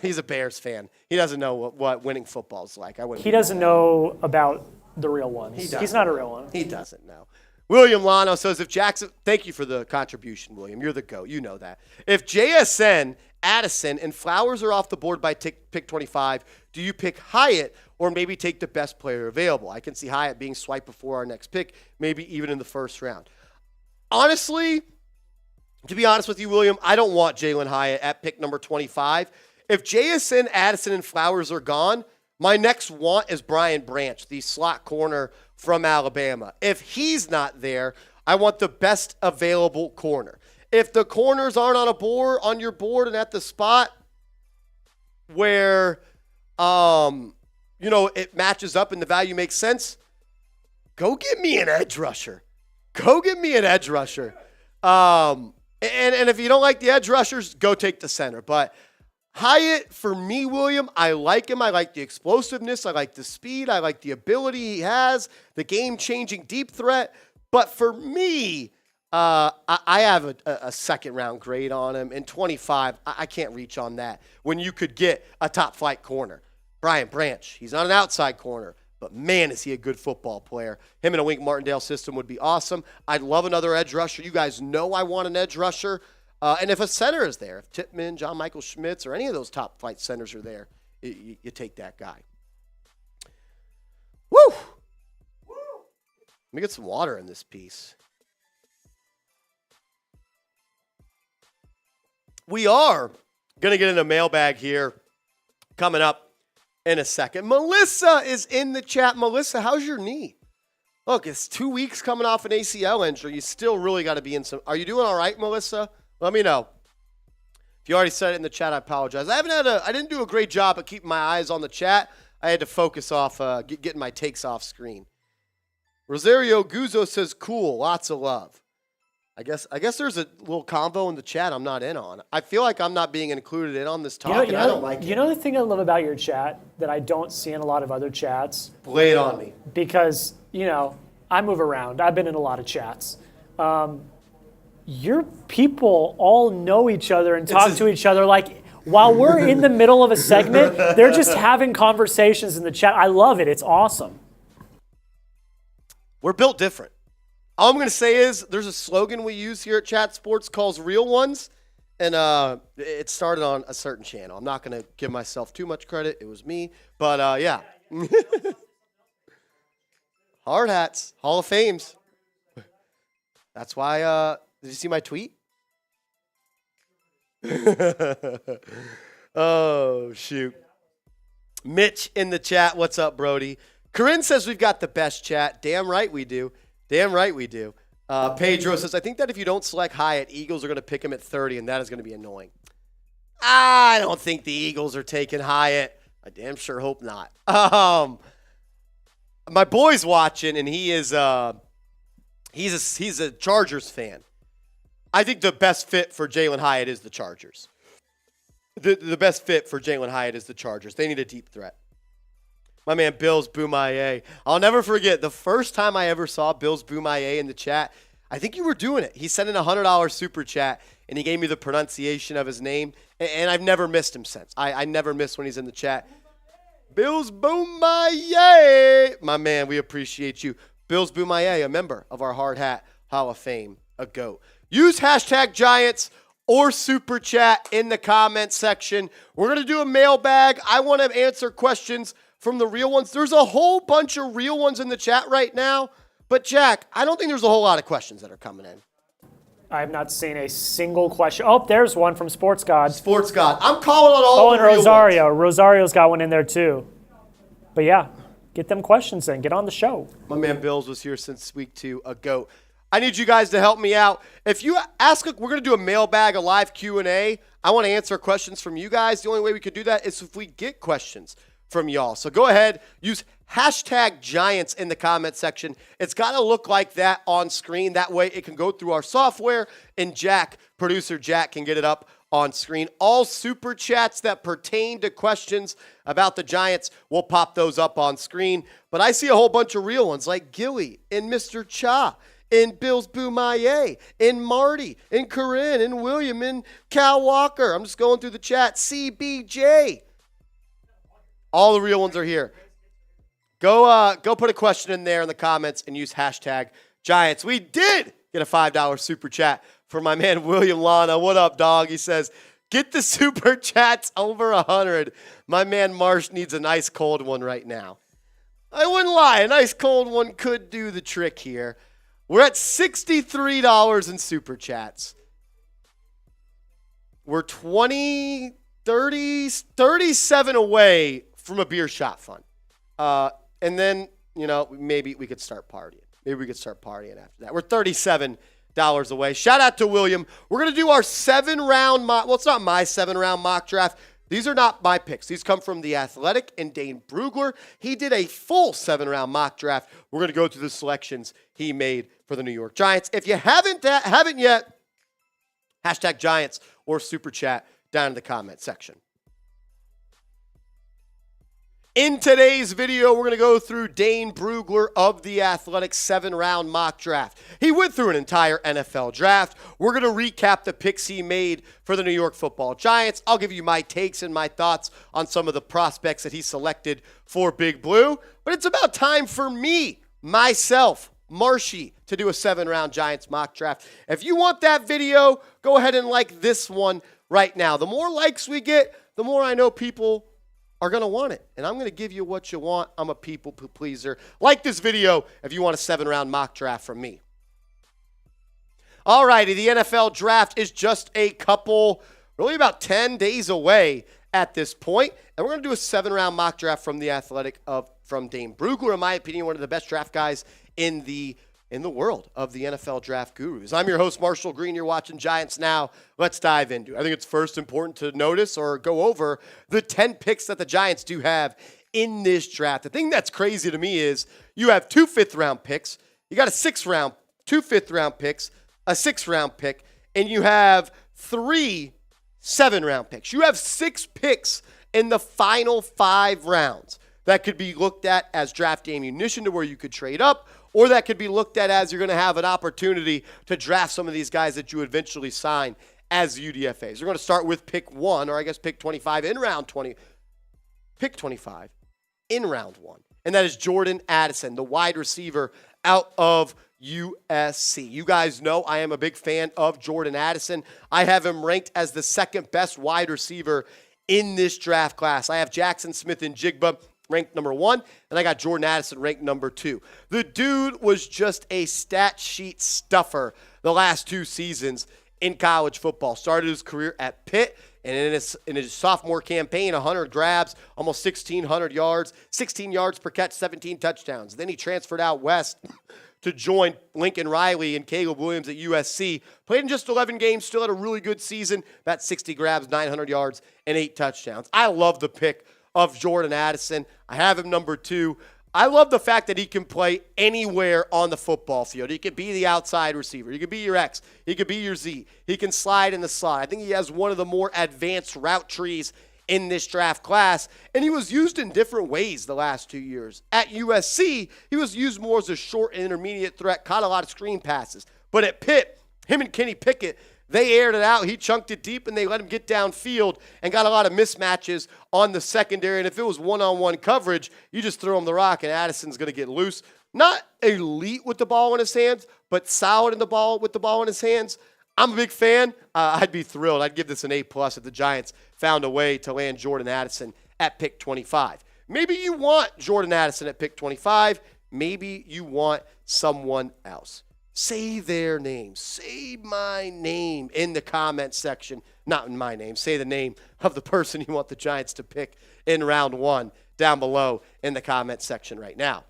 He's a Bears fan. He doesn't know what winning football's like. He doesn't know about the real ones. He doesn't. He's not a real one. He doesn't know. William Lano says if Jackson, thank you for the contribution, William. You're the GOAT. You know that. If JSN, Addison, and Flowers are off the board by pick 25, do you pick Hyatt or maybe take the best player available? I can see Hyatt being swiped before our next pick, maybe even in the first round. Honestly, to be honest with you, William, I don't want Jalen Hyatt at pick number 25. If JSN, Addison, and Flowers are gone, my next want is Brian Branch, the slot corner from Alabama. If he's not there, I want the best available corner. If the corners aren't on your board and at the spot where it matches up and the value makes sense, go get me an edge rusher. And if you don't like the edge rushers, go take the center. But Hyatt, for me, William, I like him. I like the explosiveness. I like the speed. I like the ability he has, the game-changing deep threat. But for me, I have a second-round grade on him. In 25, I can't reach on that when you could get a top-flight corner. Brian Branch, he's not an outside corner, but man, is he a good football player. Him in a Wink Martindale system would be awesome. I'd love another edge rusher. You guys know I want an edge rusher. And if a center is there, if Tippmann, John Michael Schmitz, or any of those top-flight centers are there, you take that guy. Woo! Let me get some water in this piece. We are going to get in a mailbag here coming up in a second. Melissa is in the chat. Melissa, how's your knee? Look, it's 2 weeks coming off an ACL injury. You still really got to be in some. Are you doing all right, Melissa? Let me know. If you already said it in the chat, I apologize. I didn't do a great job at keeping my eyes on the chat. I had to focus off getting my takes off screen. Rosario Guzzo says, cool, lots of love. I guess there's a little convo in the chat I'm not in on. I feel like I'm not being included in on this talk, and I don't like it. You know the thing I love about your chat that I don't see in a lot of other chats? Play it on me. Because, I move around. I've been in a lot of chats. Your people all know each other and talk to each other like while we're in the middle of a segment, they're just having conversations in the chat. I love it. It's awesome. We're built different. All I'm going to say is there's a slogan we use here at Chat Sports called Real Ones, and it started on a certain channel. I'm not going to give myself too much credit. It was me. But, yeah. Hard hats, Hall of Fames. That's why, did you see my tweet? Oh, shoot. Mitch in the chat. What's up, Brody? Corinne says we've got the best chat. Damn right we do. Pedro says, I think that if you don't select Hyatt, Eagles are going to pick him at 30, and that is going to be annoying. I don't think the Eagles are taking Hyatt. I damn sure hope not. My boy's watching, and he's a Chargers fan. I think the best fit for Jalen Hyatt is the Chargers. The best fit for Jalen Hyatt is the Chargers. They need a deep threat. My man Bills Boomaye. I'll never forget the first time I ever saw Bills Boomaye in the chat. I think you were doing it. He sent in a $100 super chat, and he gave me the pronunciation of his name, and I've never missed him since. I never miss when he's in the chat. Bills Boomaye. My man, we appreciate you. Bills Boomaye, a member of our Hard Hat Hall of Fame, a GOAT. Use hashtag Giants or super chat in the comment section. We're going to do a mailbag. I want to answer questions from the real ones. There's a whole bunch of real ones in the chat right now. But, Jack, I don't think there's a whole lot of questions that are coming in. I have not seen a single question. Oh, there's one from Sports God. Sports God. I'm calling on all and the real Rosario. ones. Rosario's got one in there, too. But, yeah, get them questions in. Get on the show. My man Bills was here since week 2, a GOAT. I need you guys to help me out. If you ask, we're going to do a mailbag, a live Q&A. I want to answer questions from you guys. The only way we could do that is if we get questions from y'all. So go ahead, use hashtag Giants in the comment section. It's got to look like that on screen. That way it can go through our software, and producer Jack, can get it up on screen. All super chats that pertain to questions about the Giants, we'll pop those up on screen. But I see a whole bunch of real ones like Gilly and Mr. Cha and Bills Boomaye and Marty and Corinne and William and Cal Walker. I'm just going through the chat. CBJ. All the real ones are here. Go put a question in there in the comments and use hashtag Giants. We did get a $5 super chat for my man William Lana. What up, dog? He says, get the super chats over 100. My man Marsh needs a nice cold one right now. I wouldn't lie. A nice cold one could do the trick here. We're at $63 in super chats. We're 37 away from a beer shot fund. And then, maybe we could start partying. After that. We're $37 away. Shout out to William. We're going to do our 7-round mock. Well, it's not my 7-round mock draft. These are not my picks. These come from The Athletic and Dane Brugler. He did a full 7-round mock draft. We're going to go through the selections he made for the New York Giants. If you haven't yet, hashtag Giants or super chat down in the comment section. In today's video, we're going to go through Dane Brugler of The Athletic 7-round mock draft. He went through an entire NFL draft. We're going to recap the picks he made for the New York Football Giants. I'll give you my takes and my thoughts on some of the prospects that he selected for Big Blue. But it's about time for me, myself, Marshy, to do a 7-round Giants mock draft. If you want that video, go ahead and like this one right now. The more likes we get, the more I know people are going to want it. And I'm going to give you what you want. I'm a people pleaser. Like this video if you want a 7-round mock draft from me. All righty, the NFL draft is just a couple, really about 10 days away at this point. And we're going to do a 7-round mock draft from The Athletic from Dane Brugler, in my opinion, one of the best draft guys in the world of the NFL draft gurus. I'm your host, Marshall Green. You're watching Giants Now. Let's dive into it. I think it's first important to notice or go over the 10 picks that the Giants do have in this draft. The thing that's crazy to me is you have 2 5th-round picks, you got a 6th-round, 2 5th-round picks, a 6th-round pick, and you have 3 7-round picks. You have 6 picks in the final 5 rounds that could be looked at as draft ammunition to where you could trade up, or that could be looked at as you're going to have an opportunity to draft some of these guys that you eventually sign as UDFAs. We're going to start with pick 1, or I guess pick 25 in round 20. Pick 25 in round 1. And that is Jordan Addison, the wide receiver out of USC. You guys know I am a big fan of Jordan Addison. I have him ranked as the 2nd best wide receiver in this draft class. I have Jackson Smith-Njigba ranked number 1, and I got Jordan Addison ranked number 2. The dude was just a stat sheet stuffer the last 2 seasons in college football. Started his career at Pitt, and in his sophomore campaign, 100 grabs, almost 1,600 yards, 16 yards per catch, 17 touchdowns. Then he transferred out west to join Lincoln Riley and Caleb Williams at USC. Played in just 11 games, still had a really good season, about 60 grabs, 900 yards, and 8 touchdowns. I love the pick of Jordan Addison. I have him number 2. I love the fact that he can play anywhere on the football field. He could be the outside receiver. He could be your X. He could be your Z. He can slide in the slot. I think he has one of the more advanced route trees in this draft class, and he was used in different ways the last 2 years. At USC, he was used more as a short and intermediate threat, caught a lot of screen passes. But at Pitt, him and Kenny Pickett, they aired it out. He chunked it deep, and they let him get downfield and got a lot of mismatches on the secondary. And if it was one-on-one coverage, you just throw him the rock, and Addison's going to get loose. Not elite with the ball in his hands, but solid with the ball in his hands. I'm a big fan. I'd be thrilled. I'd give this an A+ if the Giants found a way to land Jordan Addison at pick 25. Maybe you want Jordan Addison at pick 25. Maybe you want someone else. Say their name. Say my name in the comment section. Not in my name. Say the name of the person you want the Giants to pick in round 1 down below in the comment section right now.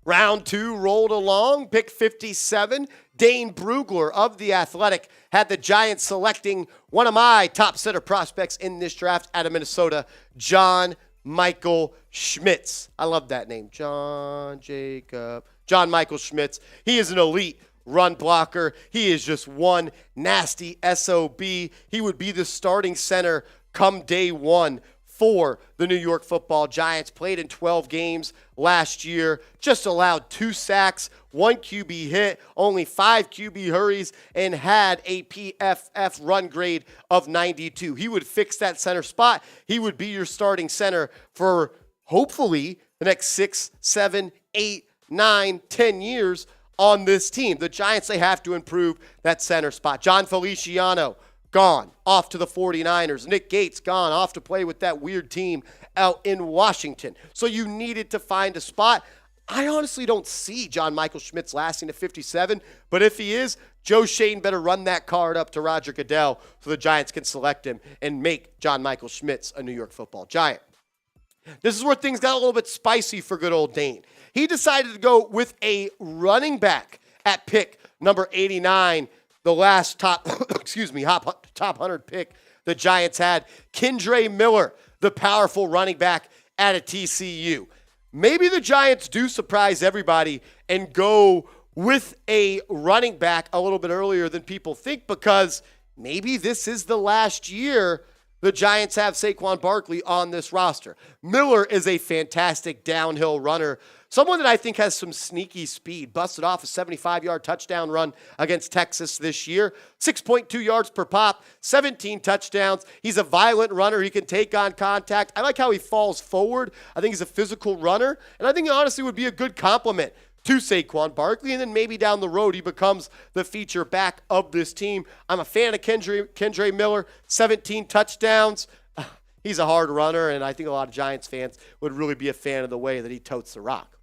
Round 2 rolled along. Pick 57. Dane Brugler of The Athletic had the Giants selecting one of my top center prospects in this draft out of Minnesota, John Michael Schmitz. I love that name. John Michael Schmitz. He is an elite run blocker. He is just one nasty SOB. He would be the starting center come day 1 for the New York Football Giants. Played in 12 games last year. Just allowed 2 sacks, 1 QB hit, only 5 QB hurries, and had a PFF run grade of 92. He would fix that center spot. He would be your starting center for hopefully the next 6, 7, 8, 9, 10 years on this team. The Giants, they have to improve that center spot. John Feliciano, gone, off to the 49ers. Nick Gates, gone, off to play with that weird team out in Washington. So you needed to find a spot. I honestly don't see John Michael Schmitz lasting to 57, but if he is, Joe Shane better run that card up to Roger Goodell so the Giants can select him and make John Michael Schmitz a New York Football Giant. This is where things got a little bit spicy for good old Dane. He decided to go with a running back at pick number 89, the last top 100 pick the Giants had. Kendre Miller, the powerful running back at a TCU. Maybe the Giants do surprise everybody and go with a running back a little bit earlier than people think, because maybe this is the last year the Giants have Saquon Barkley on this roster. Miller is a fantastic downhill runner, someone that I think has some sneaky speed. Busted off a 75-yard touchdown run against Texas this year. 6.2 yards per pop, 17 touchdowns. He's a violent runner. He can take on contact. I like how he falls forward. I think he's a physical runner, and I think he honestly would be a good complement to Saquon Barkley, and then maybe down the road he becomes the feature back of this team. I'm a fan of Kendre Miller, 17 touchdowns. He's a hard runner, and I think a lot of Giants fans would really be a fan of the way that he totes the rock.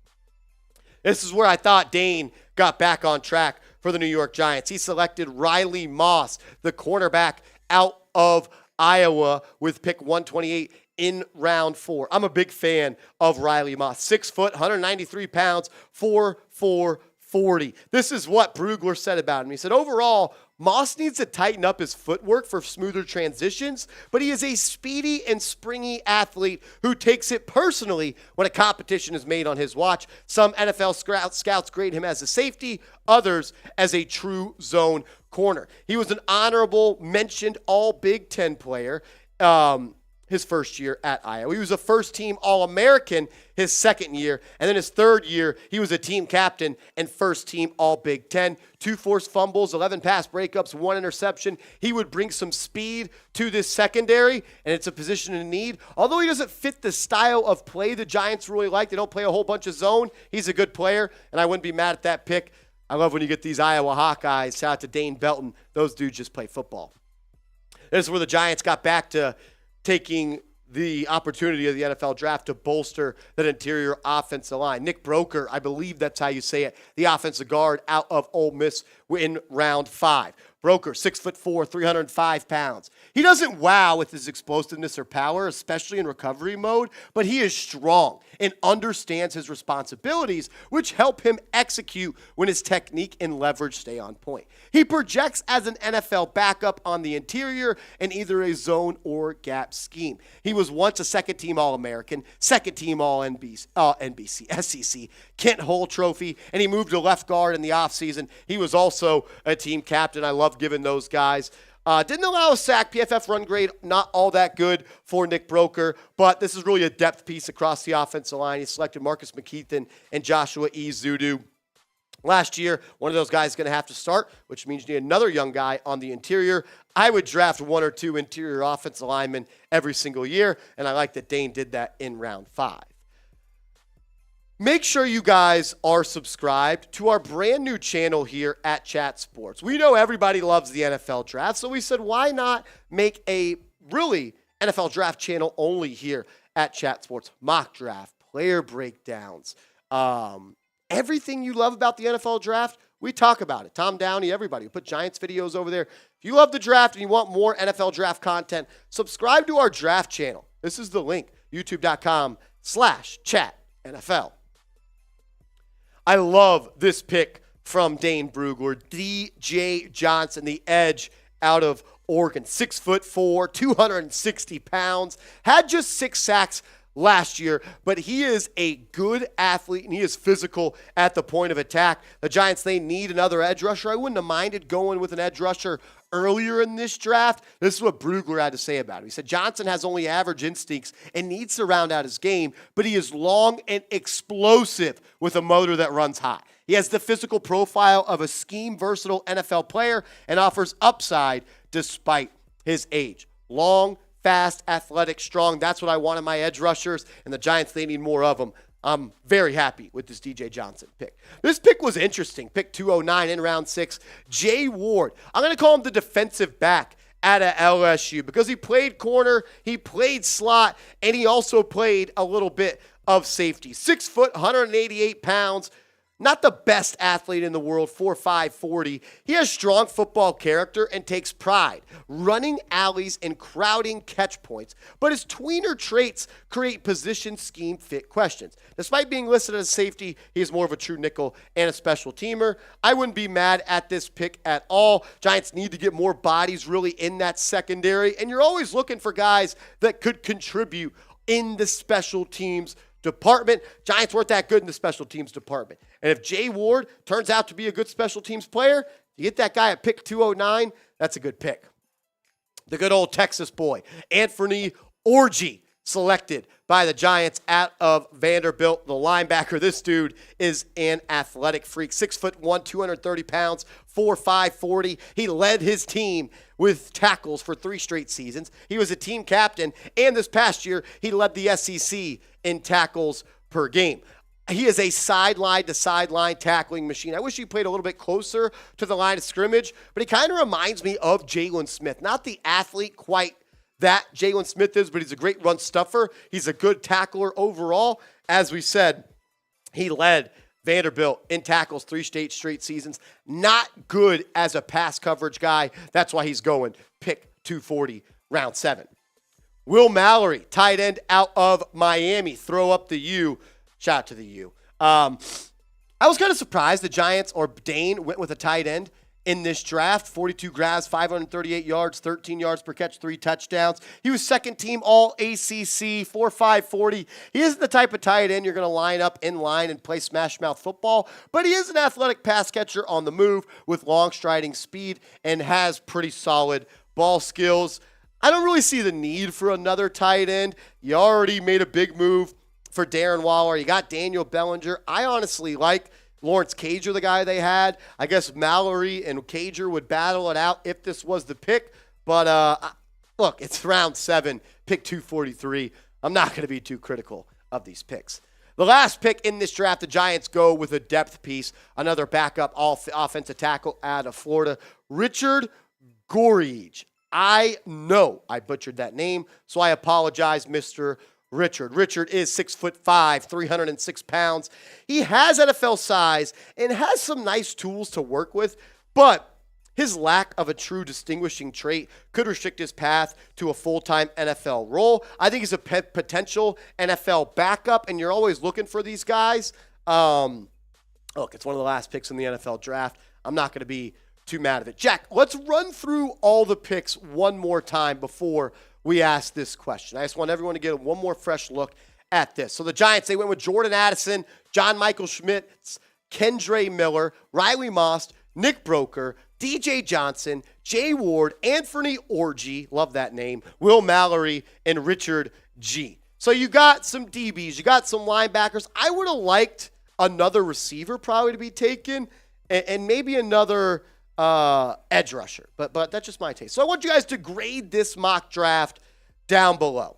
This is where I thought Dane got back on track for the New York Giants. He selected Riley Moss, the cornerback out of Iowa, with pick 128 in round 4. I'm a big fan of Riley Moss. 6 foot, 193 pounds, 4'4", 40. This is what Brugler said about him. He said, overall, Moss needs to tighten up his footwork for smoother transitions, but he is a speedy and springy athlete who takes it personally when a competition is made on his watch. Some NFL scouts grade him as a safety, others as a true zone corner. He was an honorable mentioned all Big Ten player his first year at Iowa. He was a first-team All-American his second year, and then his third year, he was a team captain and first-team All-Big Ten. 2 forced fumbles, 11 pass breakups, 1 interception. He would bring some speed to this secondary, and it's a position in need. Although he doesn't fit the style of play the Giants really like, they don't play a whole bunch of zone, he's a good player, and I wouldn't be mad at that pick. I love when you get these Iowa Hawkeyes. Shout out to Dane Belton. Those dudes just play football. This is where the Giants got back to taking the opportunity of the NFL draft to bolster that interior offensive line. Nick Broker, I believe that's how you say it, the offensive guard out of Ole Miss in round 5. Broker, 6'4", 305 pounds. He doesn't wow with his explosiveness or power, especially in recovery mode, but he is strong and understands his responsibilities, which help him execute when his technique and leverage stay on point. He projects as an NFL backup on the interior in either a zone or gap scheme. He was once a second-team All-American, second-team All-NBC, SEC, Kent Hull Trophy, and he moved to left guard in the offseason. He was also a team captain. I love giving those guys. Didn't allow a sack. PFF run grade, not all that good for Nick Broker, but this is really a depth piece across the offensive line. He selected Marcus McKeithen and Joshua Ezeudu. Last year, one of those guys is going to have to start, which means you need another young guy on the interior. I would draft 1 or 2 interior offensive linemen every single year, and I like that Dane did that in round 5. Make sure you guys are subscribed to our brand new channel here at Chat Sports. We know everybody loves the NFL draft, so we said, why not make a really NFL draft channel only here at Chat Sports? Mock draft, player breakdowns, everything you love about the NFL draft, we talk about it. Tom Downey, everybody. We put Giants videos over there. If you love the draft and you want more NFL draft content, subscribe to our draft channel. This is the link, youtube.com/chatNFL. I love this pick from Dane Brugler. DJ Johnson, the edge out of Oregon. 6'4", 260 pounds. Had just 6 sacks last year, but he is a good athlete and he is physical at the point of attack. The Giants, they need another edge rusher. I wouldn't have minded going with an edge rusher earlier in this draft. This is what Brugler had to say about him. He said, Johnson has only average instincts and needs to round out his game, but he is long and explosive with a motor that runs hot. He has the physical profile of a scheme-versatile NFL player and offers upside despite his age. Long, fast, athletic, strong. That's what I want in my edge rushers, and the Giants, they need more of them. I'm very happy with this DJ Johnson pick. This pick was interesting. Pick 209 in round 6. Jay Ward. I'm going to call him the defensive back out of LSU because he played corner, he played slot, and he also played a little bit of safety. 6 foot, 188 pounds. Not the best athlete in the world, 4'5", 40. He has strong football character and takes pride, running alleys and crowding catch points. But his tweener traits create position scheme fit questions. Despite being listed as safety, he is more of a true nickel and a special teamer. I wouldn't be mad at this pick at all. Giants need to get more bodies really in that secondary, and you're always looking for guys that could contribute in the special teams department. Giants weren't that good in the special teams department. And if Jay Ward turns out to be a good special teams player, you get that guy at pick 209, that's a good pick. The good old Texas boy, Anthony Orji, selected by the Giants out of Vanderbilt, the linebacker. This dude is an athletic freak. 6'1", 230 pounds, 4'5", 40. He led his team with tackles for 3 straight seasons. He was a team captain, and this past year, he led the SEC in tackles per game. He is a sideline-to-sideline tackling machine. I wish he played a little bit closer to the line of scrimmage, but he kind of reminds me of Jalen Smith. Not the athlete quite that Jalen Smith is, but he's a great run stuffer. He's a good tackler overall. As we said, he led Vanderbilt in tackles 3 straight seasons. Not good as a pass coverage guy. That's why he's going pick 240, round 7. Will Mallory, tight end out of Miami. Throw up the U. Shout out to the U. I was kind of surprised the Giants or Dane went with a tight end in this draft. 42 grabs, 538 yards, 13 yards per catch, 3 touchdowns. He was second team all ACC, 4'5", 40. He isn't the type of tight end you're going to line up in line and play smash mouth football, but he is an athletic pass catcher on the move with long striding speed and has pretty solid ball skills. I don't really see the need for another tight end. You already made a big move for Darren Waller. You got Daniel Bellinger. I honestly like Lawrence Cager, the guy they had. I guess Mallory and Cager would battle it out if this was the pick. But look, it's round 7, pick 243. I'm not going to be too critical of these picks. The last pick in this draft, the Giants go with a depth piece, another backup offensive tackle out of Florida, Richard Gorige. I know I butchered that name, so I apologize, Mr. Richard. Richard is 6'5", 306 pounds. He has NFL size and has some nice tools to work with, but his lack of a true distinguishing trait could restrict his path to a full-time NFL role. I think he's a potential NFL backup, and you're always looking for these guys. Look, it's one of the last picks in the NFL draft. I'm not going to be too mad at it. Jack, let's run through all the picks one more time before we ask this question. I just want everyone to get one more fresh look at this. So the Giants, they went with Jordan Addison, John Michael Schmitz, Kendre Miller, Riley Moss, Nick Broker, DJ Johnson, Jay Ward, Anthony Orji, love that name, Will Mallory, and Richard G. So you got some DBs, you got some linebackers. I would have liked another receiver probably to be taken and maybe another edge rusher, but that's just my taste. So I want you guys to grade this mock draft down below.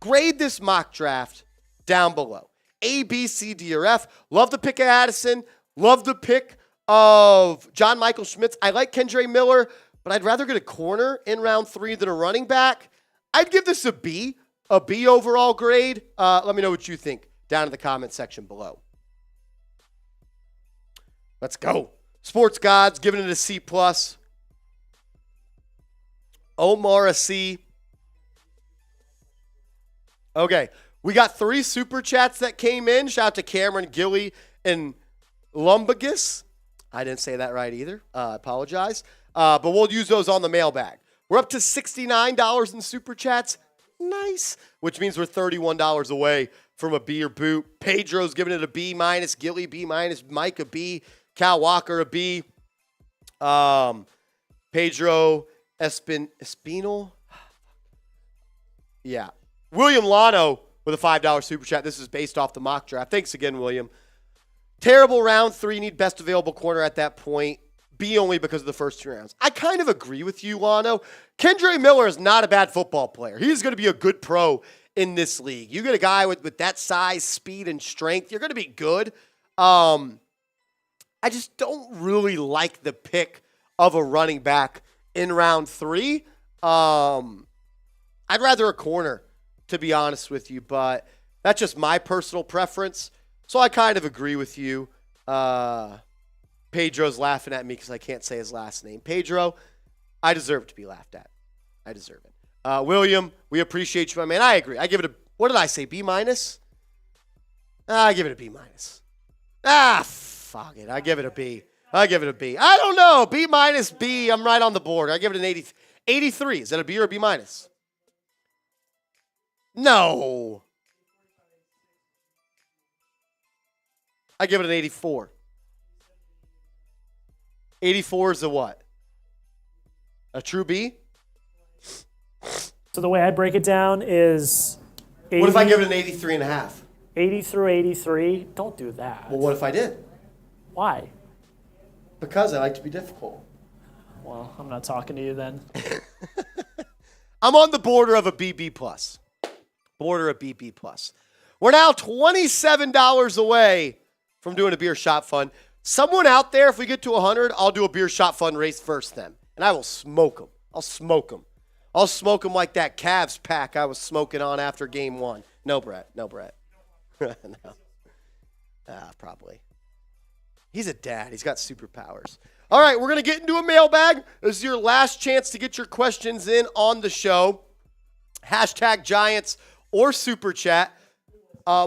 Grade this mock draft down below. A, B, C, D, or F. Love the pick of Addison. Love the pick of John Michael Schmitz. I like Kendre Miller, but I'd rather get a corner in round 3 than a running back. I'd give this a B overall grade. Let me know what you think down in the comment section below. Let's go. Sports Gods giving it a C+. Omar a C. Okay, we got 3 super chats that came in. Shout out to Cameron, Gilly, and Lumbagus. I didn't say that right either. I apologize. But we'll use those on the mailbag. We're up to $69 in super chats. Nice. Which means we're $31 away from a B or boot. Pedro's giving it a B-, Gilly B-, Mike a B, Cal Walker a B. Pedro Espinal. Yeah. William Lano with a $5 super chat. This is based off the mock draft. Thanks again, William. Terrible round 3. Need best available corner at that point. B only because of the first 2 rounds. I kind of agree with you, Lano. Kendre Miller is not a bad football player. He's going to be a good pro in this league. You get a guy with that size, speed, and strength, you're going to be good. I just don't really like the pick of a running back in round 3. I'd rather a corner, to be honest with you, but that's just my personal preference. So I kind of agree with you. Pedro's laughing at me because I can't say his last name. Pedro, I deserve to be laughed at. I deserve it. William, we appreciate you, my man. I agree. I give it a, what did I say, B-? I give it a B-. Fuck it. I give it a B. I don't know. B-, B. I'm right on the board. I give it an 83. Is that a B or a B-? No. I give it an 84. 84 is a what? A true B? So the way I break it down is 80, What if I give it an 83 and a half? 80 through 83. Don't do that. Well, what if I did? Why? Because I like to be difficult. Well, I'm not talking to you then. I'm on the border of a BB+. Border of BB+. We're now $27 away from doing a beer shot fund. Someone out there, if we get to 100, I'll do a beer shot fund race first then. And I will smoke them. I'll smoke them like that Cavs pack I was smoking on after game 1. No, Brett. No. Probably. He's a dad. He's got superpowers. All right, we're going to get into a mailbag. This is your last chance to get your questions in on the show. Hashtag Giants or Super Chat.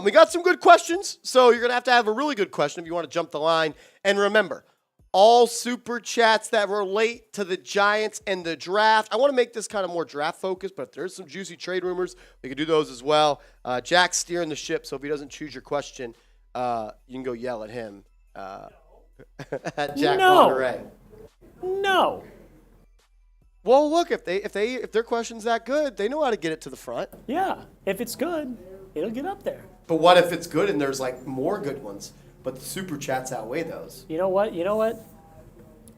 We got some good questions, so you're going to have a really good question if you want to jump the line. And remember, all Super Chats that relate to the Giants and the draft. I want to make this kind of more draft-focused, but if there's some juicy trade rumors, we can do those as well. Jack's steering the ship, so if he doesn't choose your question, you can go yell at him. At Jack Monterey. No. Well, look, if their question's that good, they know how to get it to the front. Yeah. If it's good, it'll get up there. But what if it's good and there's like more good ones, but the super chats outweigh those? You know what?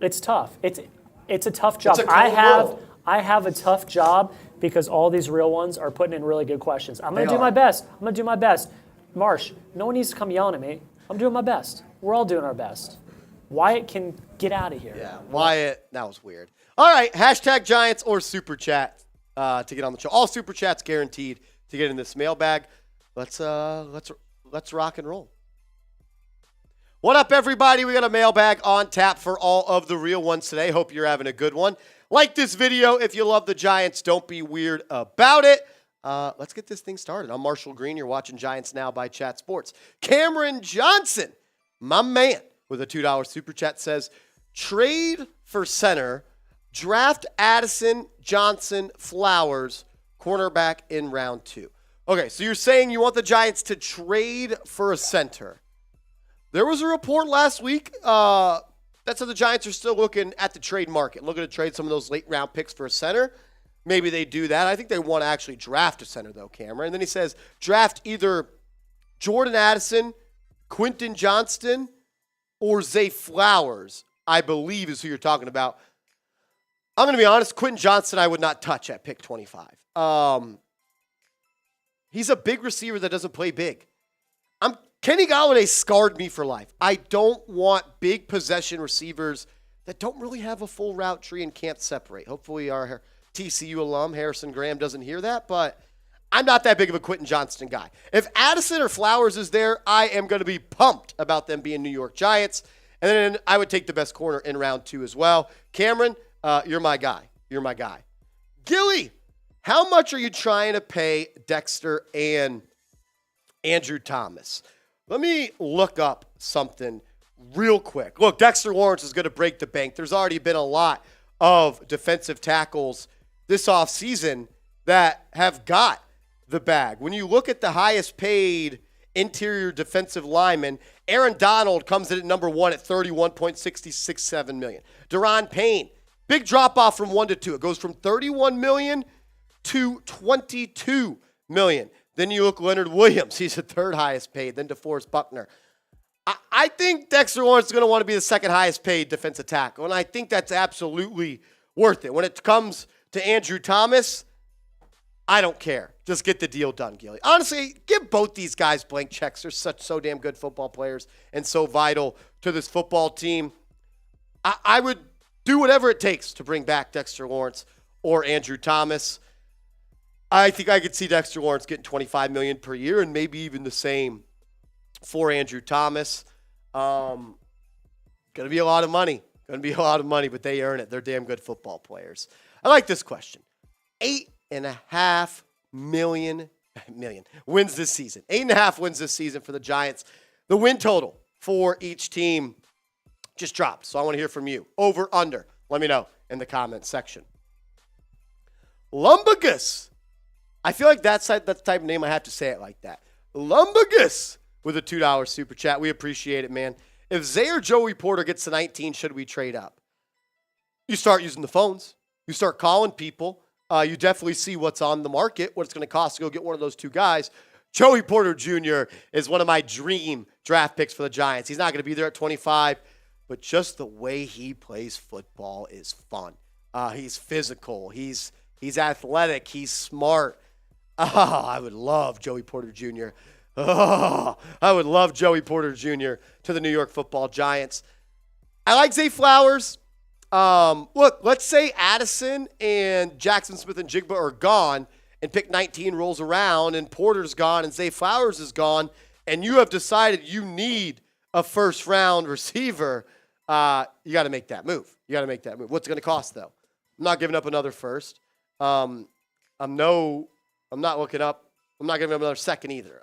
It's tough. It's a tough job. It's a cold world. I have a tough job because all these real ones are putting in really good questions. I'm going to do my best. Marsh, no one needs to come yelling at me. I'm doing my best. We're all doing our best. Wyatt can get out of here. Yeah, Wyatt, that was weird. All right, hashtag Giants or Super Chat to get on the show. All Super Chats guaranteed to get in this mailbag. Let's rock and roll. What up, everybody? We got a mailbag on tap for all of the real ones today. Hope you're having a good one. Like this video if you love the Giants. Don't be weird about it. Let's get this thing started. I'm Marshall Green. You're watching Giants Now by Chat Sports. Cameron Johnson, my man, with a $2 super chat says, trade for center, draft Addison, Johnson, Flowers, cornerback in round 2. Okay, so you're saying you want the Giants to trade for a center. There was a report last week that said the Giants are still looking at the trade market, looking to trade some of those late round picks for a center. Maybe they do that. I think they want to actually draft a center, though, Cameron. And then he says draft either Jordan Addison, Quentin Johnston, or Zay Flowers, I believe is who you're talking about. I'm going to be honest, Quentin Johnston I would not touch at pick 25. He's a big receiver that doesn't play big. Kenny Golladay scarred me for life. I don't want big possession receivers that don't really have a full route tree and can't separate. Hopefully our TCU alum, Harrison Graham, doesn't hear that, but I'm not that big of a Quentin Johnston guy. If Addison or Flowers is there, I am going to be pumped about them being New York Giants. And then I would take the best corner in round 2 as well. Cameron, you're my guy. Gilly, how much are you trying to pay Dexter and Andrew Thomas? Let me look up something real quick. Look, Dexter Lawrence is going to break the bank. There's already been a lot of defensive tackles this offseason that have got the bag. When you look at the highest paid interior defensive lineman, Aaron Donald comes in at number 1 at $31.667 million. Deron Payne, big drop off from 1 to 2. It goes from $31 million to $22 million. Then you look Leonard Williams. He's the third highest paid. Then DeForest Buckner. I think Dexter Lawrence is going to want to be the second highest paid defensive tackle, and I think that's absolutely worth it. When it comes to Andrew Thomas, I don't care. Just get the deal done, Gilly. Honestly, give both these guys blank checks. They're so damn good football players and so vital to this football team. I would do whatever it takes to bring back Dexter Lawrence or Andrew Thomas. I think I could see Dexter Lawrence getting $25 million per year and maybe even the same for Andrew Thomas. Going to be a lot of money. But they earn it. They're damn good football players. I like this question. 8.5 million wins this season. 8.5 wins this season for the Giants. The win total for each team just dropped. So I want to hear from you. Over, under. Let me know in the comments section. Lumbagus. I feel like that's the type of name I have to say it like that. Lumbagus with a $2 super chat. We appreciate it, man. If Zay or Joey Porter gets to 19, should we trade up? You start using the phones. You start calling people. You definitely see what's on the market, what it's going to cost to go get one of those two guys. Joey Porter Jr. is one of my dream draft picks for the Giants. He's not going to be there at 25, but just the way he plays football is fun. He's physical. He's athletic. He's smart. I would love Joey Porter Jr. I would love Joey Porter Jr. to the New York Football Giants. I like Zay Flowers. Look, let's say Addison and Jackson Smith and Jigba are gone and pick 19 rolls around and Porter's gone and Zay Flowers is gone and you have decided you need a first-round receiver. You got to make that move. What's it going to cost, though? I'm not giving up another first. I'm not looking up. I'm not giving up another second either.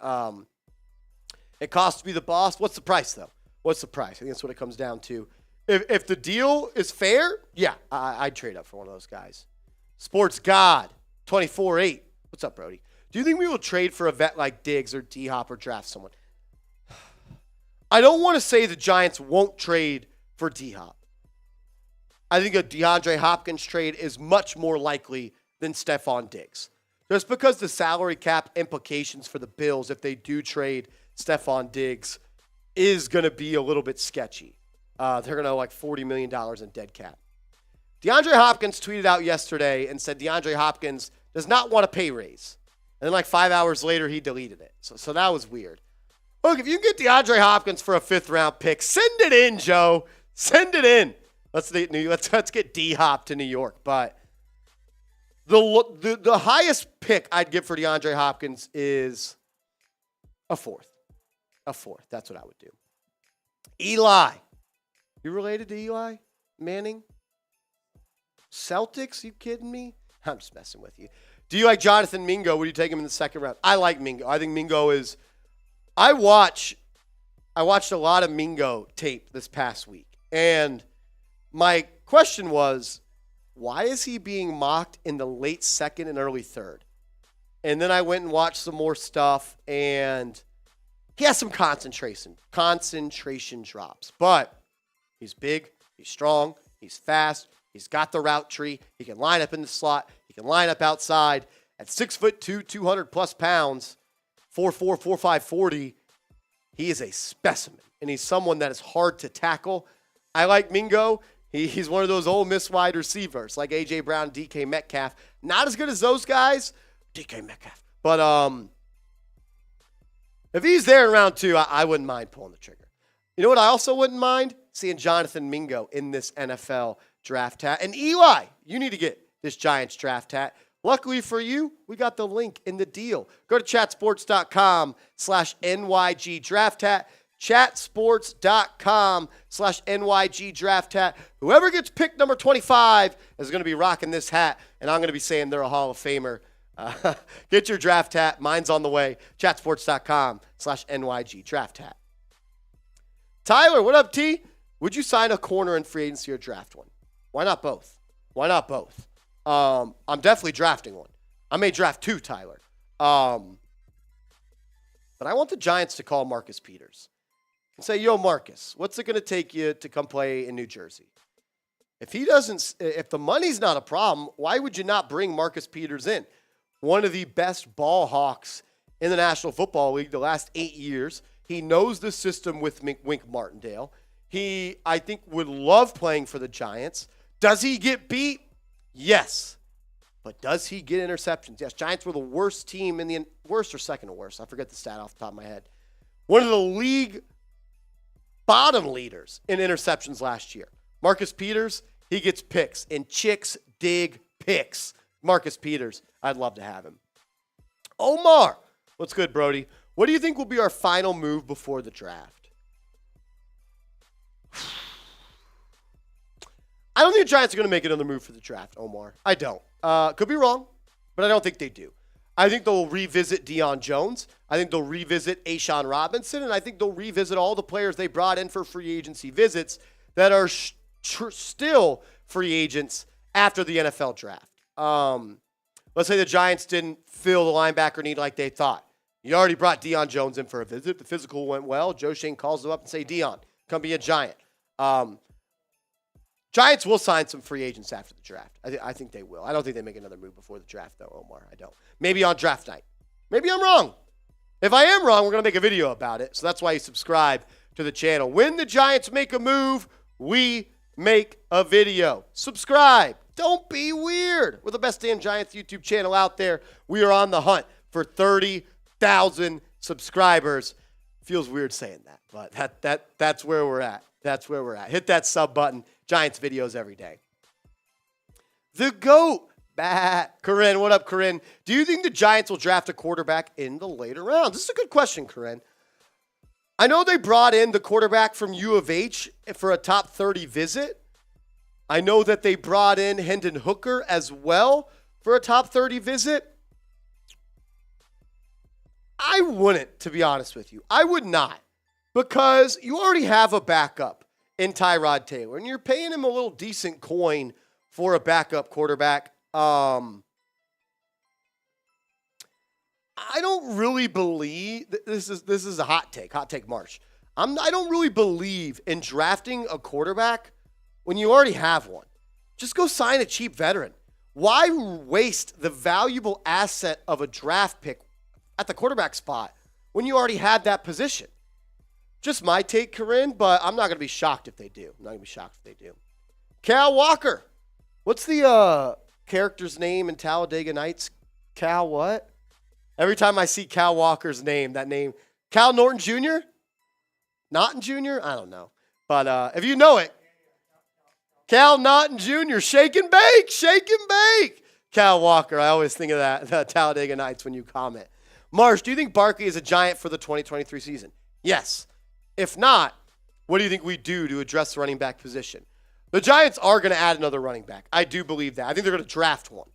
It costs to be the boss. What's the price, though? What's the price? I think that's what it comes down to. If the deal is fair, yeah, I'd trade up for one of those guys. Sports God, 24-8. What's up, Brody? Do you think we will trade for a vet like Diggs or D-Hop or draft someone? I don't want to say the Giants won't trade for D-Hop. I think a DeAndre Hopkins trade is much more likely than Stephon Diggs. Just because the salary cap implications for the Bills, if they do trade Stephon Diggs, is going to be a little bit sketchy. They're going to have like $40 million in dead cap. DeAndre Hopkins tweeted out yesterday and said DeAndre Hopkins does not want a pay raise. And then like 5 hours later, he deleted it. So that was weird. Look, if you can get DeAndre Hopkins for a 5th-round pick, send it in, Joe. Send it in. Let's get D-Hop to New York. But the highest pick I'd give for DeAndre Hopkins is a 4th. A 4th. That's what I would do. Eli. You related to Eli Manning? Celtics? You kidding me? I'm just messing with you. Do you like Jonathan Mingo? Would you take him in the 2nd round? I like Mingo. I think Mingo is... I watched a lot of Mingo tape this past week. And my question was, why is he being mocked in the late 2nd and early 3rd? And then I went and watched some more stuff, and he has some concentration drops. But he's big, he's strong, he's fast, he's got the route tree, he can line up in the slot, he can line up outside. At 6'2", 200+ pounds, 4'4", 4'5", 40, he is a specimen, and he's someone that is hard to tackle. I like Mingo. He's one of those Ole Miss wide receivers, like A.J. Brown, DK Metcalf. Not as good as those guys, DK Metcalf. But if he's there in round 2, I wouldn't mind pulling the trigger. You know what I also wouldn't mind? Seeing Jonathan Mingo in this NFL draft hat. And Eli, you need to get this Giants draft hat. Luckily for you, we got the link in the deal. Go to chatsports.com/NYG draft hat. Chatsports.com/NYG draft hat. Whoever gets pick number 25 is going to be rocking this hat, and I'm going to be saying they're a Hall of Famer. Get your draft hat. Mine's on the way. Chatsports.com/NYG draft hat. Tyler, what up, T? Would you sign a corner in free agency or draft one? Why not both? I'm definitely drafting one. I may draft 2, Tyler. But I want the Giants to call Marcus Peters and say, yo, Marcus, what's it going to take you to come play in New Jersey? If the money's not a problem, why would you not bring Marcus Peters in? One of the best ball hawks in the National Football League the last 8 years. He knows the system with Wink Martindale. He, I think, would love playing for the Giants. Does he get beat? Yes. But does he get interceptions? Yes. Giants were the worst team in the worst or second to worst. I forget the stat off the top of my head. One of the league bottom leaders in interceptions last year. Marcus Peters, he gets picks, and chicks dig picks. Marcus Peters, I'd love to have him. Omar, what's good, Brody? What do you think will be our final move before the draft? I don't think the Giants are going to make another move for the draft, Omar. I don't. Could be wrong, but I don't think they do. I think they'll revisit Deion Jones. I think they'll revisit A'Shaun Robinson, and I think they'll revisit all the players they brought in for free agency visits that are still free agents after the NFL draft. Let's say the Giants didn't fill the linebacker need like they thought. You already brought Deion Jones in for a visit. The physical went well. Joe Shane calls him up and say, Deion, come be a Giant. Giants will sign some free agents after the draft. I think they will. I don't think they make another move before the draft, though, Omar. I don't. Maybe on draft night. Maybe I'm wrong. If I am wrong, we're going to make a video about it. So that's why you subscribe to the channel. When the Giants make a move, we make a video. Subscribe. Don't be weird. We're the best damn Giants YouTube channel out there. We are on the hunt for 30,000 subscribers. Feels weird saying that, but that's where we're at. That's where we're at. Hit that sub button. Giants videos every day. The GOAT. Corinne, what up, Corinne? Do you think the Giants will draft a quarterback in the later rounds? This is a good question, Corinne. I know they brought in the quarterback from U of H for a top 30 visit. I know that they brought in Hendon Hooker as well for a top 30 visit. I wouldn't, to be honest with you. I would not, because you already have a backup in Tyrod Taylor, and you're paying him a little decent coin for a backup quarterback. I don't really believe this is a hot take Marsh. I don't really believe in drafting a quarterback when you already have one. Just go sign a cheap veteran. Why waste the valuable asset of a draft pick at the quarterback spot when you already had that position? Just my take, Corinne, but I'm not going to be shocked if they do. Cal Walker. What's the character's name in Talladega Nights? Cal what? Every time I see Cal Walker's name, that name. Cal Norton Jr.? Naughton Jr.? I don't know. But if you know it, Cal Naughton Jr., shake and bake. Cal Walker, I always think of that Talladega Nights when you comment. Marsh, do you think Barkley is a Giant for the 2023 season? Yes. If not, what do you think we do to address the running back position? The Giants are going to add another running back. I do believe that. I think they're going to draft one.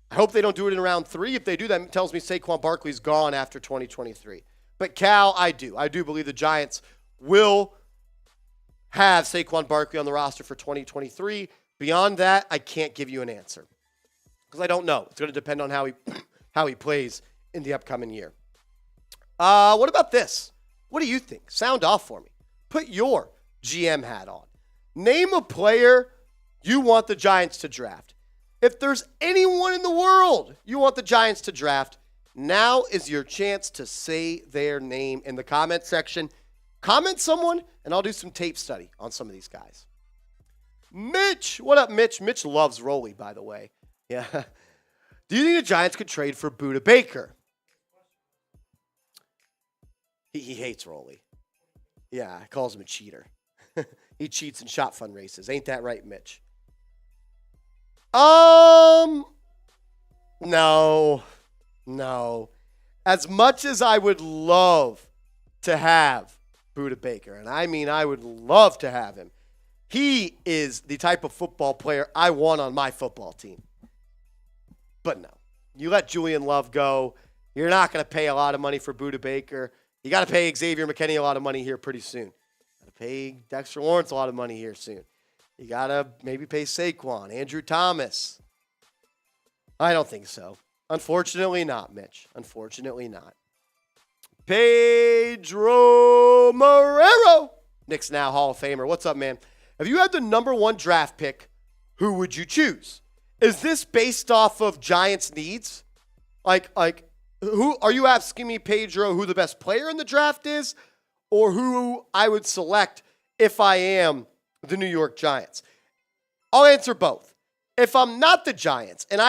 I hope they don't do it in round 3. If they do, that tells me Saquon Barkley's gone after 2023. But Cal, I do believe the Giants will have Saquon Barkley on the roster for 2023. Beyond that, I can't give you an answer because I don't know. It's going to depend on how he plays in the upcoming year. What about this? What do you think? Sound off for me. Put your GM hat on. Name a player you want the Giants to draft. If there's anyone in the world you want the Giants to draft, now is your chance to say their name in the comment section. Comment someone, and I'll do some tape study on some of these guys. Mitch. What up, Mitch? Mitch loves Rolly, by the way. Yeah. Do you think the Giants could trade for Budda Baker? He hates Rolly. Yeah, he calls him a cheater. He cheats in shot fund races. Ain't that right, Mitch? No. As much as I would love to have Budda Baker, and I mean I would love to have him, he is the type of football player I want on my football team. But no. You let Julian Love go. You're not going to pay a lot of money for Budda Baker. You got to pay Xavier McKinney a lot of money here pretty soon. Got to pay Dexter Lawrence a lot of money here soon. You got to maybe pay Saquon, Andrew Thomas. I don't think so. Unfortunately not, Mitch. Unfortunately not. Pedro Marrero. Knicks Now Hall of Famer. What's up, man? If you had the number 1 draft pick, who would you choose? Is this based off of Giants' needs? Like, who are you asking me, Pedro, who the best player in the draft is? or who I would select if I am the New York Giants? I'll answer both. If I'm not the Giants, and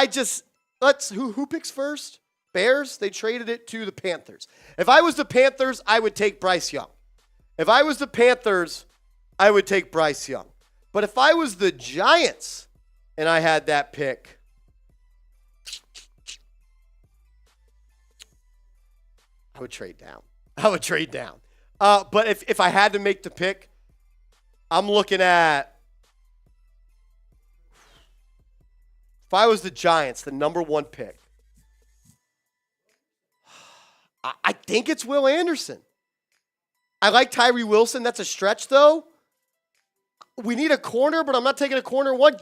who picks first? Bears? They traded it to the Panthers. If I was the Panthers, I would take Bryce Young. If I was the Panthers, I would take Bryce Young. But if I was the Giants and I had that pick, I would trade down. But if I had to make the pick, I'm looking at, if I was the Giants, the number one pick, I think it's Will Anderson. I like Tyree Wilson. That's a stretch, though. We need a corner, but I'm not taking a corner one.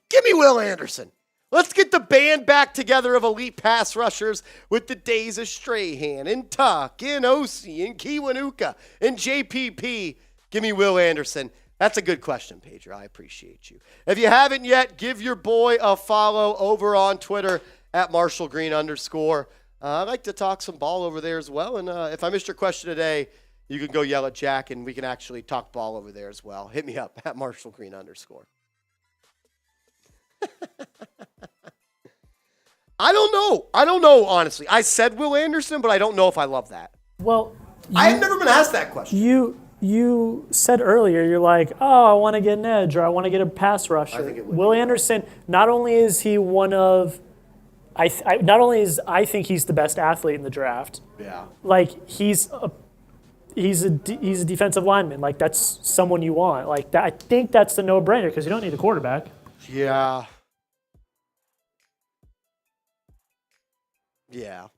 Give me Will Anderson. Let's get the band back together of elite pass rushers with the days of Strahan and Tuck and Osi and Kiwanuka and JPP. Give me Will Anderson. That's a good question, Pedro. I appreciate you. If you haven't yet, give your boy a follow over on Twitter at @MarshallGreen_. I like to talk some ball over there as well. And if I missed your question today, you can go yell at Jack, and we can actually talk ball over there as well. Hit me up at @MarshallGreen_. I don't know, honestly. I said Will Anderson, but I don't know if I love that. Well, I've never been asked that question. You said earlier, you're like, oh, I want to get an edge, or I want to get a pass rusher. I think it would Will Anderson, not only is he one of, I think he's the best athlete in the draft. Yeah. Like he's a defensive lineman. Like that's someone you want. Like that, I think that's the no-brainer because you don't need a quarterback. Yeah. Yeah.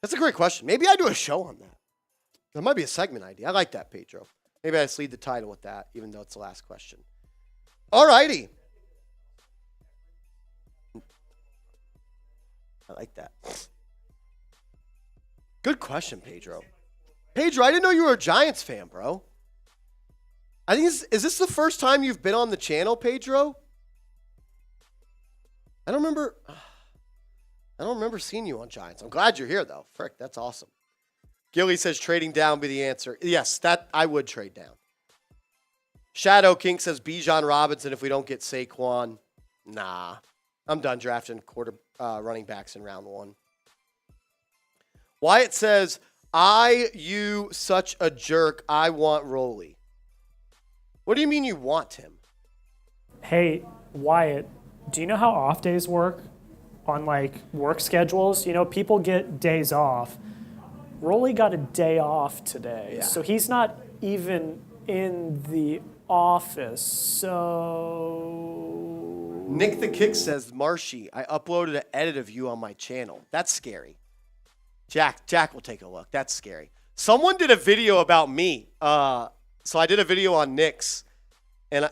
That's a great question. Maybe I do a show on that. That might be a segment idea. I like that, Pedro. Maybe I just lead the title with that, even though it's the last question. All righty. I like that. Good question, Pedro. Pedro, I didn't know you were a Giants fan, bro. I think is this the first time you've been on the channel, Pedro? I don't remember seeing you on Giants. I'm glad you're here, though. Frick, that's awesome. Gilly says trading down be the answer. Yes, that I would trade down. Shadow King says Bijan Robinson if we don't get Saquon. Nah, I'm done drafting running backs in round one. Wyatt says, you such a jerk. I want Roley. What do you mean you want him? Hey, Wyatt, do you know how off days work on like work schedules? You know, people get days off. Roley got a day off today, so he's not even in the office. So Nick the Kick says, Marshy, I uploaded an edit of you on my channel. That's scary. Jack will take a look. That's scary. Someone did a video about me. So I did a video on Nick's, and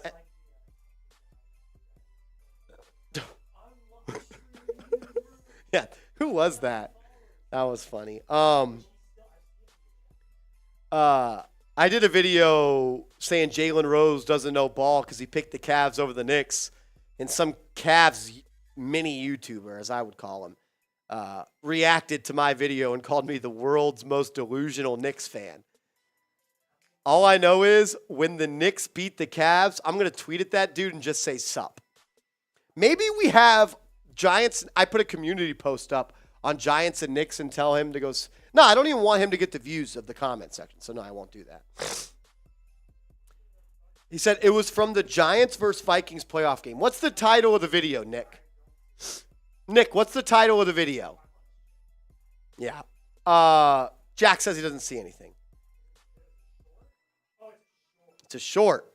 yeah, who was that? That was funny. I did a video saying Jalen Rose doesn't know ball because he picked the Cavs over the Knicks, and some Cavs mini YouTuber, as I would call him, reacted to my video and called me the world's most delusional Knicks fan. All I know is when the Knicks beat the Cavs, I'm going to tweet at that dude and just say sup. Maybe we have Giants. I put a community post up on Giants and Knicks and tell him to go. No, I don't even want him to get the views of the comment section. So no, I won't do that. He said it was from the Giants versus Vikings playoff game. What's the title of the video, Nick? Nick, what's the title of the video? Yeah. Jack says he doesn't see anything. It's a short.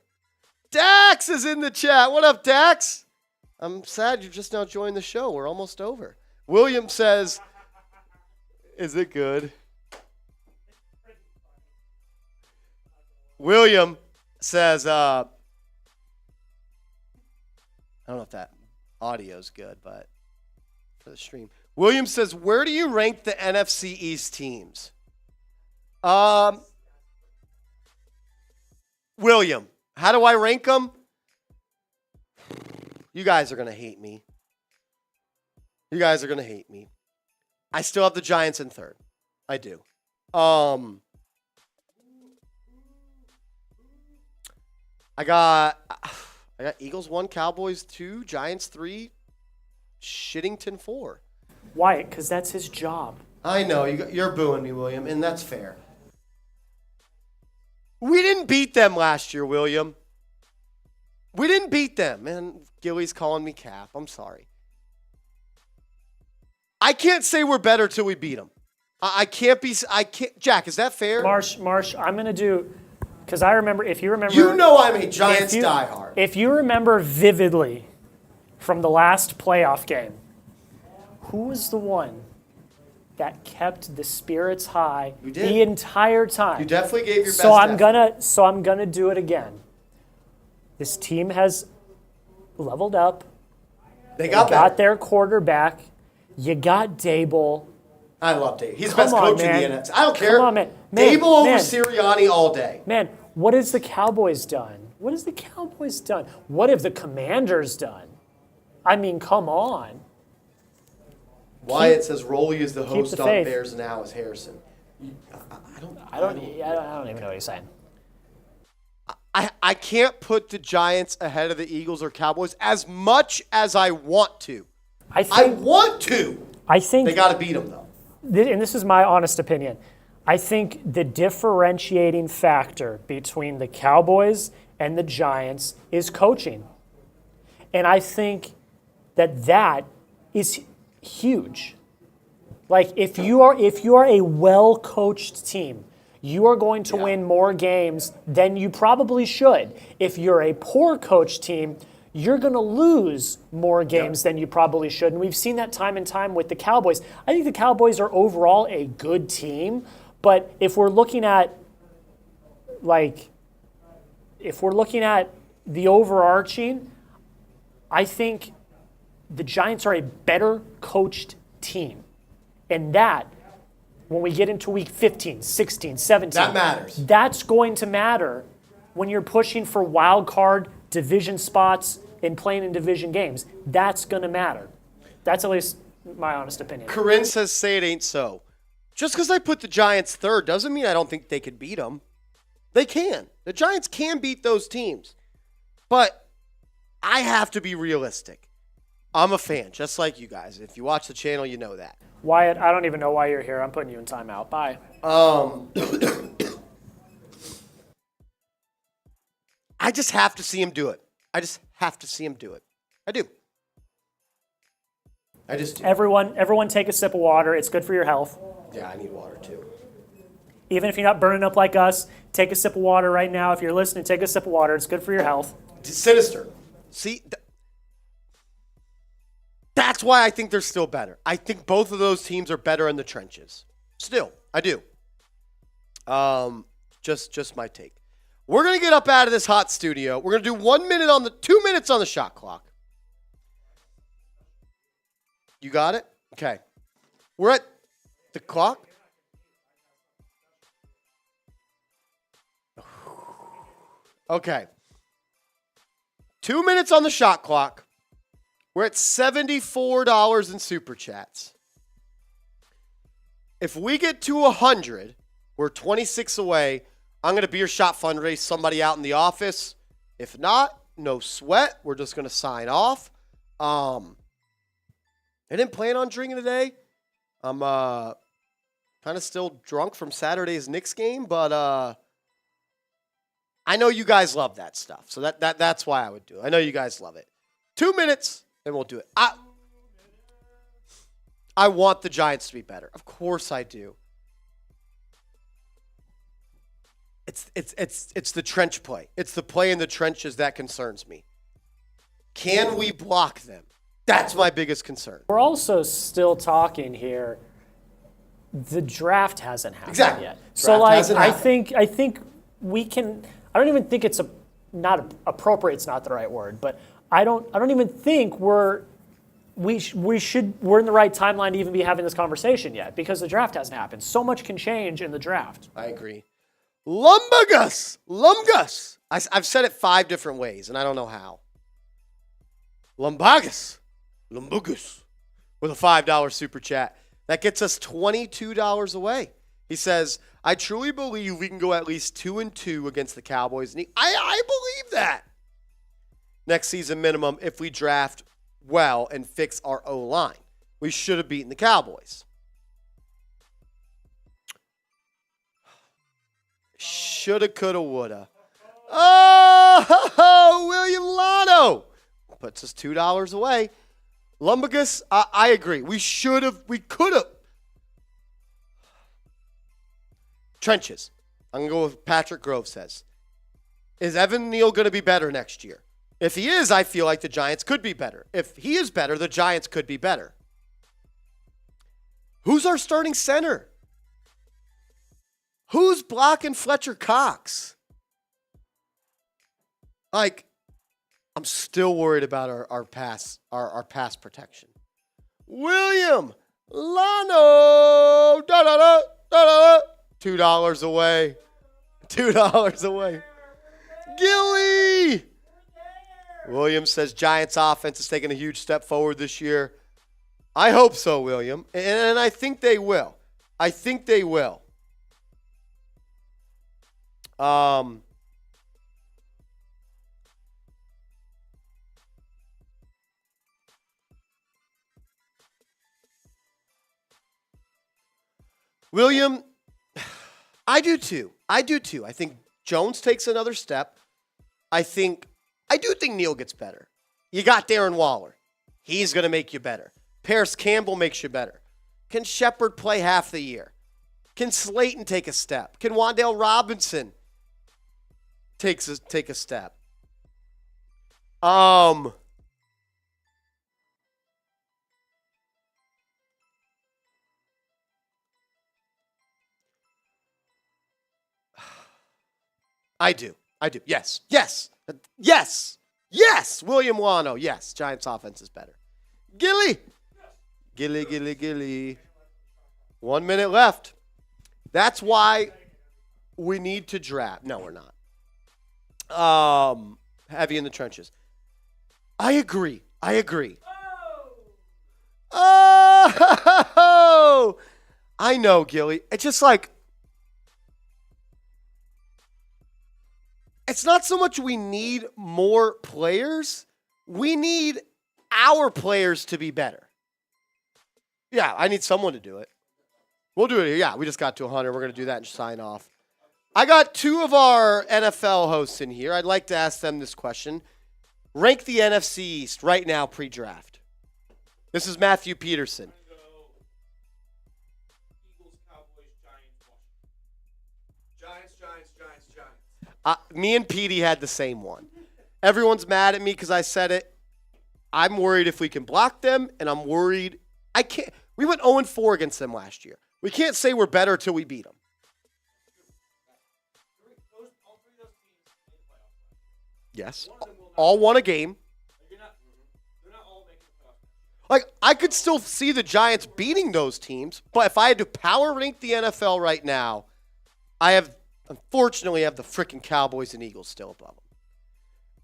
Dax is in the chat. What up, Dax? I'm sad you just now joined the show. We're almost over. William says, is it good? William says, I don't know if that audio's good, but for the stream. William says, where do you rank the NFC East teams? William, how do I rank them? You guys are going to hate me. I still have the Giants in third. I do. I got Eagles 1, Cowboys 2, Giants 3, Shittington 4. Why? Because that's his job. I know. You're booing me, William, and that's fair. We didn't beat them last year, William. We didn't beat them. Man, Gilly's calling me Cap. I'm sorry. I can't say we're better till we beat them. I can't. Jack, is that fair? Marsh, I'm going to do, because I remember, if you remember. You know I'm a Giants diehard. If you remember vividly from the last playoff game, who was the one that kept the spirits high the entire time? You definitely gave your best effort. So I'm gonna do it again. This team has leveled up. They got their quarterback. You got Daboll. I love Daboll. He's the best coach in the NFL. I don't care. Come on, man. Daboll over Sirianni all day. Man, what has the Cowboys done? What has the Cowboys done? What have the Commanders done? I mean, come on. Wyatt says Rolly is the host on Bears Now as Harrison. I don't even know what he's saying. I can't put the Giants ahead of the Eagles or Cowboys as much as I want to. I want to. I think they got to beat them though. And this is my honest opinion. I think the differentiating factor between the Cowboys and the Giants is coaching, and I think that is huge. Like if you are a well-coached team, you are going to win more games than you probably should. If you're a poor coached team, you're going to lose more games than you probably should. And we've seen that time and time with the Cowboys. I think the Cowboys are overall a good team, but if we're looking at the overarching, I think the Giants are a better coached team. And that, when we get into week 15, 16, 17, that matters. That's going to matter when you're pushing for wild card division spots and playing in division games. That's going to matter. That's at least my honest opinion. Corinne says, say it ain't so. Just because I put the Giants third doesn't mean I don't think they could beat them. They can. The Giants can beat those teams. But I have to be realistic. I'm a fan, just like you guys. If you watch the channel, you know that. Wyatt, I don't even know why you're here. I'm putting you in timeout. Bye. I just have to see him do it. I just have to see him do it. I do. I just do. Everyone take a sip of water. It's good for your health. Yeah, I need water too. Even if you're not burning up like us, take a sip of water right now. If you're listening, take a sip of water. It's good for your health. Sinister. See, that's why I think they're still better. I think both of those teams are better in the trenches. Still, I do. Just my take. We're gonna get up out of this hot studio. We're gonna do 2 minutes on the shot clock. You got it? Okay. We're at the clock. Okay. 2 minutes on the shot clock. We're at $74 in super chats. If we get to 100, we're 26 away. I'm going to beer shot fundraise somebody out in the office. If not, no sweat. We're just going to sign off. I didn't plan on drinking today. I'm kind of still drunk from Saturday's Knicks game, but I know you guys love that stuff. So that's why I would do it. I know you guys love it. 2 minutes, and we'll do it. I want the Giants to be better. Of course I do. It's the trench play. It's the play in the trenches that concerns me. Can we block them? That's my biggest concern. We're also still talking here. The draft hasn't happened yet. So I think we can. I don't even think it's not appropriate. It's not the right word, but I don't even think we're in the right timeline to even be having this conversation yet because the draft hasn't happened. So much can change in the draft. I agree. Lumbagus. I've said it 5 different ways, and I don't know how. Lumbagus with a $5 super chat. That gets us $22 away. He says, I truly believe we can go at least 2-2 against the Cowboys. And I believe that. Next season minimum if we draft well and fix our O-line. We should have beaten the Cowboys. Shoulda, coulda, woulda. Oh, William Lano puts us $2 away. Lumbagus, I agree. We could have. Trenches. I'm going to go with Patrick Grove says. Is Evan Neal going to be better next year? If he is, I feel like the Giants could be better. If he is better, the Giants could be better. Who's our starting center? Who's blocking Fletcher Cox? Like, I'm still worried about our pass protection. William Lano. $2 away. $2 away. Gilly. William says Giants offense is taking a huge step forward this year. I hope so, William. And I think they will. I think they will. William, I do too. I think Jones takes another step. I do think Neal gets better. You got Darren Waller. He's going to make you better. Paris Campbell makes you better. Can Shepard play half the year? Can Slayton take a step? Can Wan'Dale Robinson take a step? I do. Yes. William Wano. Yes. Giants offense is better. Gilly. 1 minute left. That's why we need to draft. No, we're not. Heavy in the trenches. I agree. Oh, I know, Gilly. It's just like, it's not so much we need more players. We need our players to be better. Yeah, I need someone to do it. We'll do it. Yeah, we just got to 100. We're going to do that and sign off. I got two of our NFL hosts in here. I'd like to ask them this question. Rank the NFC East right now pre-draft. This is Matthew Peterson. Me and Petey had the same one. Everyone's mad at me because I said it. I'm worried if we can block them, and I'm worried. I can't. We went 0-4 against them last year. We can't say we're better till we beat them. Yes. All won a game. Like, I could still see the Giants beating those teams, but if I had to power rank the NFL right now, unfortunately, I have the freaking Cowboys and Eagles still above them.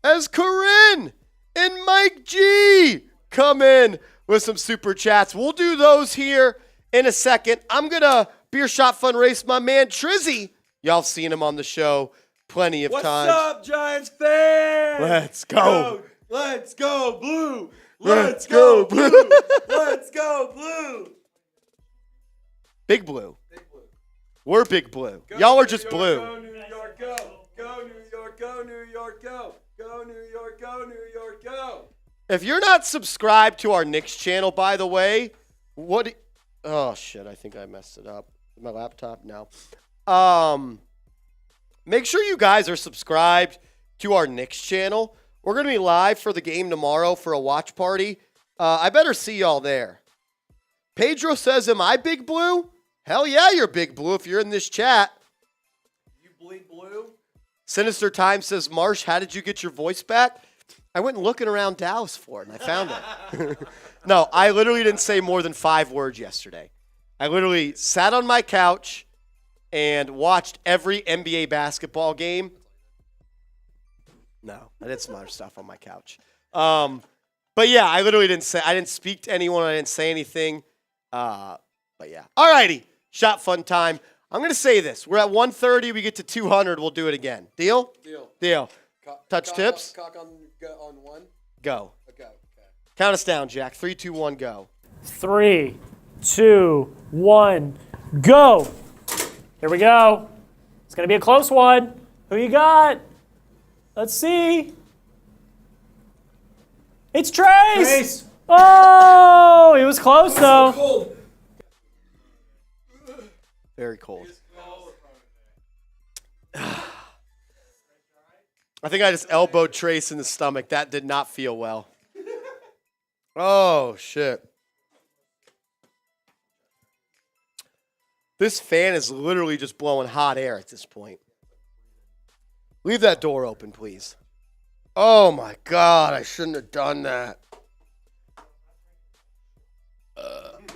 As Corinne and Mike G come in with some super chats. We'll do those here in a second. I'm going to beer shot fun race my man Trizzy. Y'all have seen him on the show plenty of times. What's up, Giants fans? Let's go. Let's go blue. Let's go blue. Let's go blue. Big blue. We're big blue. Y'all are just blue. Go New York, go. Go New York, go New York, go. Go New York, go New York, go. If you're not subscribed to our Knicks channel, by the way, oh, shit, I think I messed it up. My laptop? No. Make sure you guys are subscribed to our Knicks channel. We're going to be live for the game tomorrow for a watch party. I better see y'all there. Pedro says, am I big blue? Hell yeah, you're big blue if you're in this chat. You bleed blue? Sinister Time says, Marsh, how did you get your voice back? I went looking around Dallas for it, and I found it. No, I literally didn't say more than 5 words yesterday. I literally sat on my couch and watched every NBA basketball game. No, I did some other stuff on my couch. But yeah, I didn't speak to anyone. I didn't say anything. But yeah. All righty. Shot fun time. I'm going to say this. We're at 130. We get to 200. We'll do it again. Deal? Deal. Touch tips? Cock on one. Go. Okay. Count us down, Jack. 3, 2, 1, go. 3, 2, 1, go. Here we go. It's going to be a close one. Who you got? Let's see. It's Trace. Oh, it was close though. Cold. Very cold. I think I just elbowed Trace in the stomach. That did not feel well. Oh, shit. This fan is literally just blowing hot air at this point. Leave that door open, please. Oh, my God. I shouldn't have done that.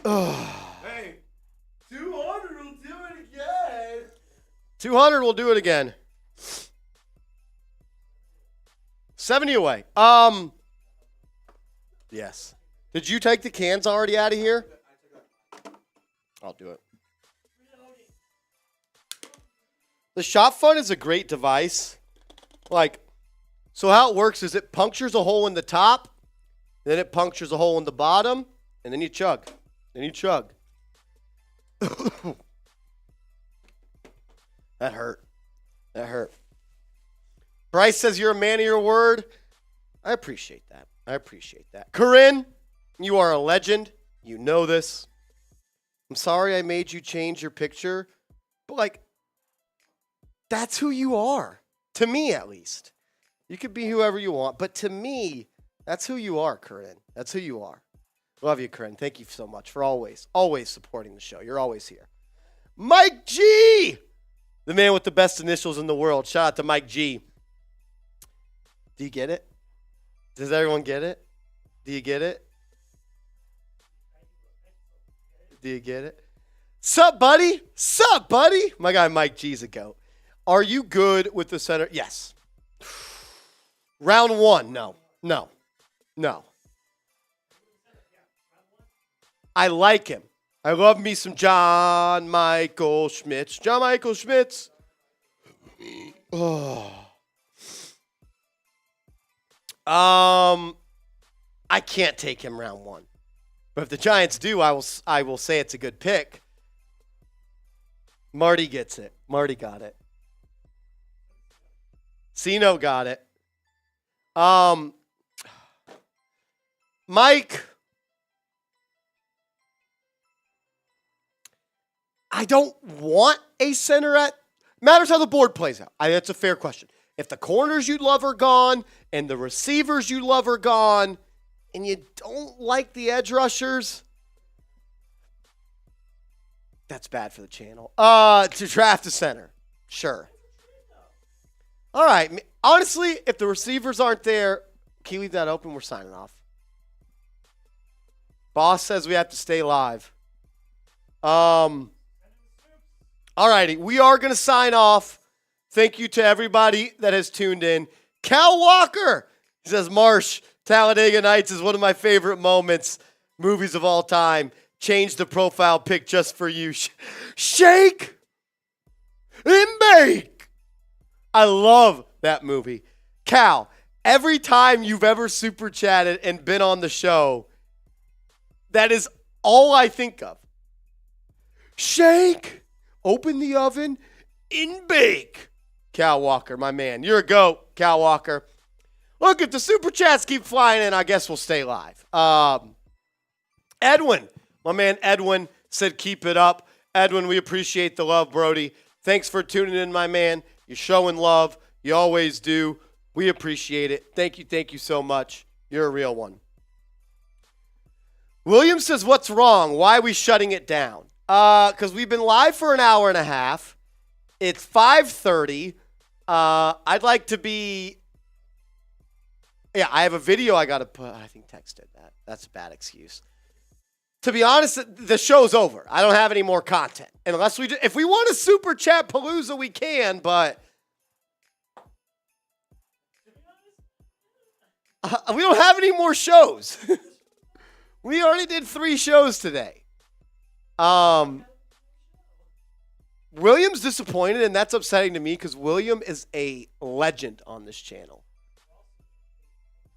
Hey, 200 will do it again. 200 will do it again. 70 away. Yes. Did you take the cans already out of here? I'll do it. The Shop Fun is a great device. So how it works is it punctures a hole in the top, then it punctures a hole in the bottom, and then you chug. That hurt. Bryce says you're a man of your word. I appreciate that. Corinne, you are a legend. You know this. I'm sorry I made you change your picture, but that's who you are. To me, at least. You could be whoever you want, but to me, that's who you are, Corinne. That's who you are. Love you, Corinne. Thank you so much for always supporting the show. You're always here. Mike G, the man with the best initials in the world. Shout out to Mike G. Do you get it? Does everyone get it? Do you get it? Sup, buddy? My guy Mike G's a goat. Are you good with the center? Yes. Round 1, no. I like him. I love me some John Michael Schmitz. Oh. I can't take him round 1. But if the Giants do, I will say it's a good pick. Marty gets it. Marty got it. Cino got it. Mike, I don't want a center at. Matters how the board plays out. That's a fair question. If the corners you love are gone and the receivers you love are gone and you don't like the edge rushers, that's bad for the channel. To draft a center. Sure. All right. Honestly, if the receivers aren't there, can you leave that open? We're signing off. Boss says we have to stay live. All righty. We are going to sign off. Thank you to everybody that has tuned in. Cal Walker, he says, Marsh, Talladega Nights is one of my favorite movies of all time. Change the profile pic just for you. Shake and bake. I love that movie. Cal, every time you've ever super chatted and been on the show, that is all I think of. Shake, open the oven, and bake. Cal Walker, my man. You're a goat, Cal Walker. Look, if the super chats keep flying in, I guess we'll stay live. Edwin, my man Edwin, said keep it up. Edwin, we appreciate the love, Brody. Thanks for tuning in, my man. You're showing love. You always do. We appreciate it. Thank you so much. You're a real one. William says, what's wrong? Why are we shutting it down? Because we've been live for an hour and a half. It's 5:30. I'd like to be... Yeah, I have a video I got to put. I think Tex did that. That's a bad excuse. To be honest, the show's over. I don't have any more content. Unless if we want a super chat palooza, we can, but... we don't have any more shows. We already did 3 shows today. William's disappointed, and that's upsetting to me because William is a legend on this channel.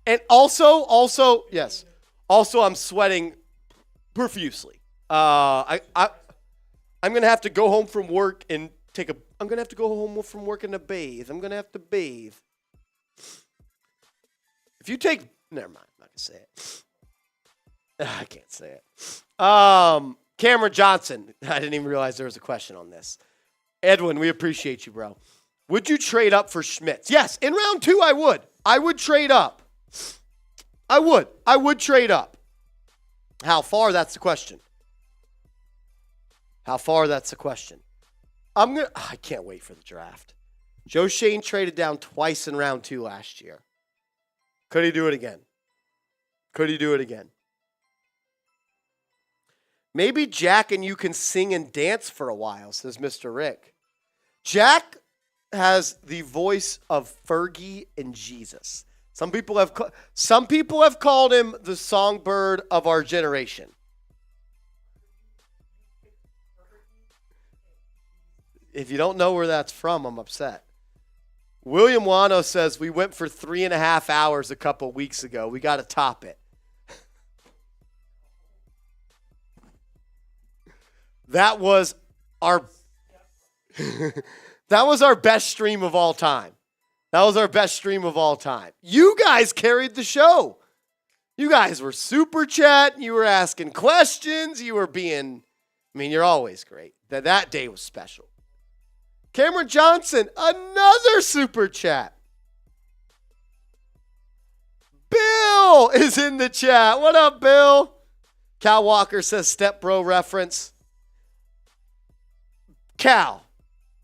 And also, yes. Also, I'm sweating profusely. I'm gonna have to go home from work and I'm gonna have to go home from work and bathe. I'm gonna have to bathe. If you take, never mind. I'm not gonna say it. I can't say it. Cameron Johnson. I didn't even realize there was a question on this. Edwin, we appreciate you, bro. Would you trade up for Schmitz? Yes, in round 2, I would. I would trade up. I would trade up. How far? That's the question. How far? That's the question. I can't wait for the draft. Joe Shane traded down twice in round 2 last year. Could he do it again? Maybe Jack and you can sing and dance for a while, says Mr. Rick. Jack has the voice of Fergie and Jesus. Some people have called him the songbird of our generation. If you don't know where that's from, I'm upset. William Wano says, we went for 3.5 hours a couple weeks ago. We got to top it. That was our best stream of all time. You guys carried the show. You guys were super chat. You were asking questions. You were you're always great. That day was special. Cameron Johnson, another super chat. Bill is in the chat. What up, Bill? Cal Walker says step bro reference. Cal,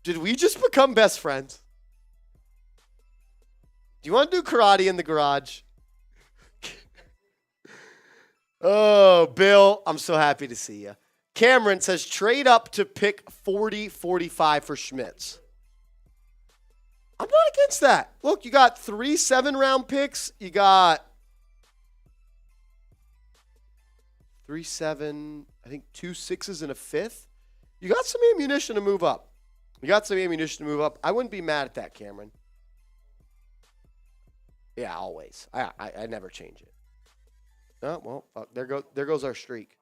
did we just become best friends? Do you want to do karate in the garage? Oh, Bill, I'm so happy to see you. Cameron says trade up to pick 40-45 for Schmitz. I'm not against that. Look, you got 3 7-round picks. You got 3 7, I think 2 6s and a 5th. You got some ammunition to move up. I wouldn't be mad at that, Cameron. Yeah, always. I never change it. Oh, well, there goes our streak.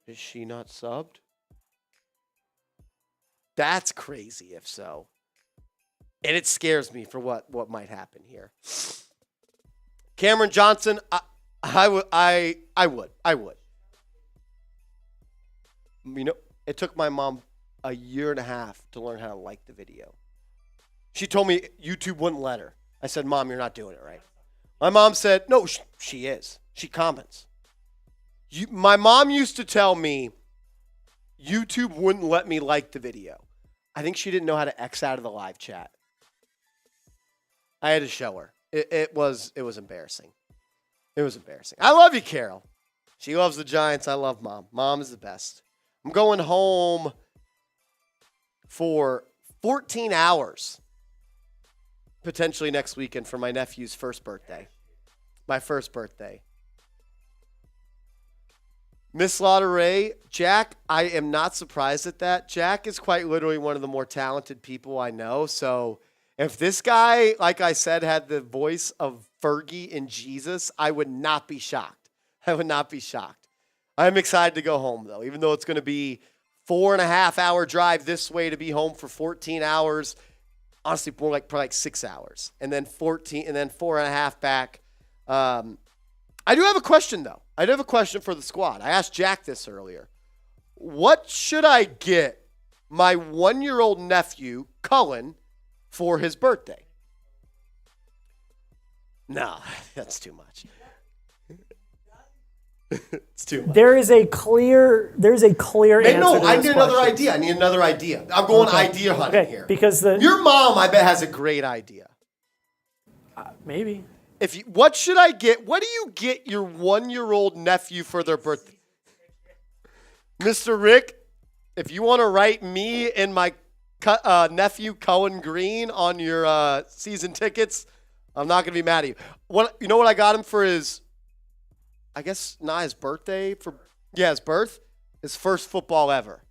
Is she not subbed? That's crazy if so. And it scares me for what might happen here. Cameron Johnson, I would. You know, it took my mom a 1.5 years to learn how to like the video. She told me YouTube wouldn't let her. I said, Mom, you're not doing it right. My mom said, no, she is. She comments. My mom used to tell me YouTube wouldn't let me like the video. I think she didn't know how to X out of the live chat. I had to show her. It was embarrassing. It was embarrassing. I love you, Carol. She loves the Giants. I love Mom. Mom is the best. I'm going home for 14 hours potentially next weekend for my nephew's first birthday. My first birthday. Miss Lauderay, Jack, I am not surprised at that. Jack is quite literally one of the more talented people I know. So if this guy, like I said, had the voice of Fergie and Jesus, I would not be shocked. I'm excited to go home, though, even though it's going to be 4.5-hour drive this way to be home for 14 hours. Honestly, more like probably like 6 hours, and then 4.5 back. I do have a question, though. I do have a question for the squad. I asked Jack this earlier. What should I get my 1-year-old nephew, Cullen, for his birthday? No, that's too much. It's too much. There's a clear answer. No, I need another question. idea. I'm going idea hunting here. Because your mom, I bet, has a great idea. Maybe. What should I get? What do you get your 1-year-old nephew for their birthday? Mr. Rick, if you want to write me and my nephew Cohen Green on your season tickets, I'm not going to be mad at you. You know what I got him for his, I guess not his birthday, his birth? His first football ever.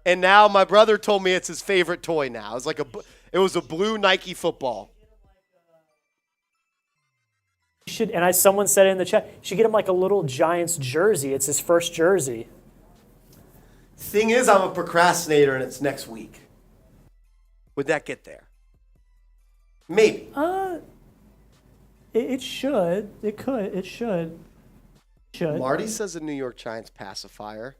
And now my brother told me it's his favorite toy now. It was a blue Nike football. Someone said it in the chat, you should get him like a little Giants jersey. It's his first jersey. Thing is, I'm a procrastinator and it's next week. Would that get there? Maybe. It should. It could. It should. Marty says a New York Giants pacifier.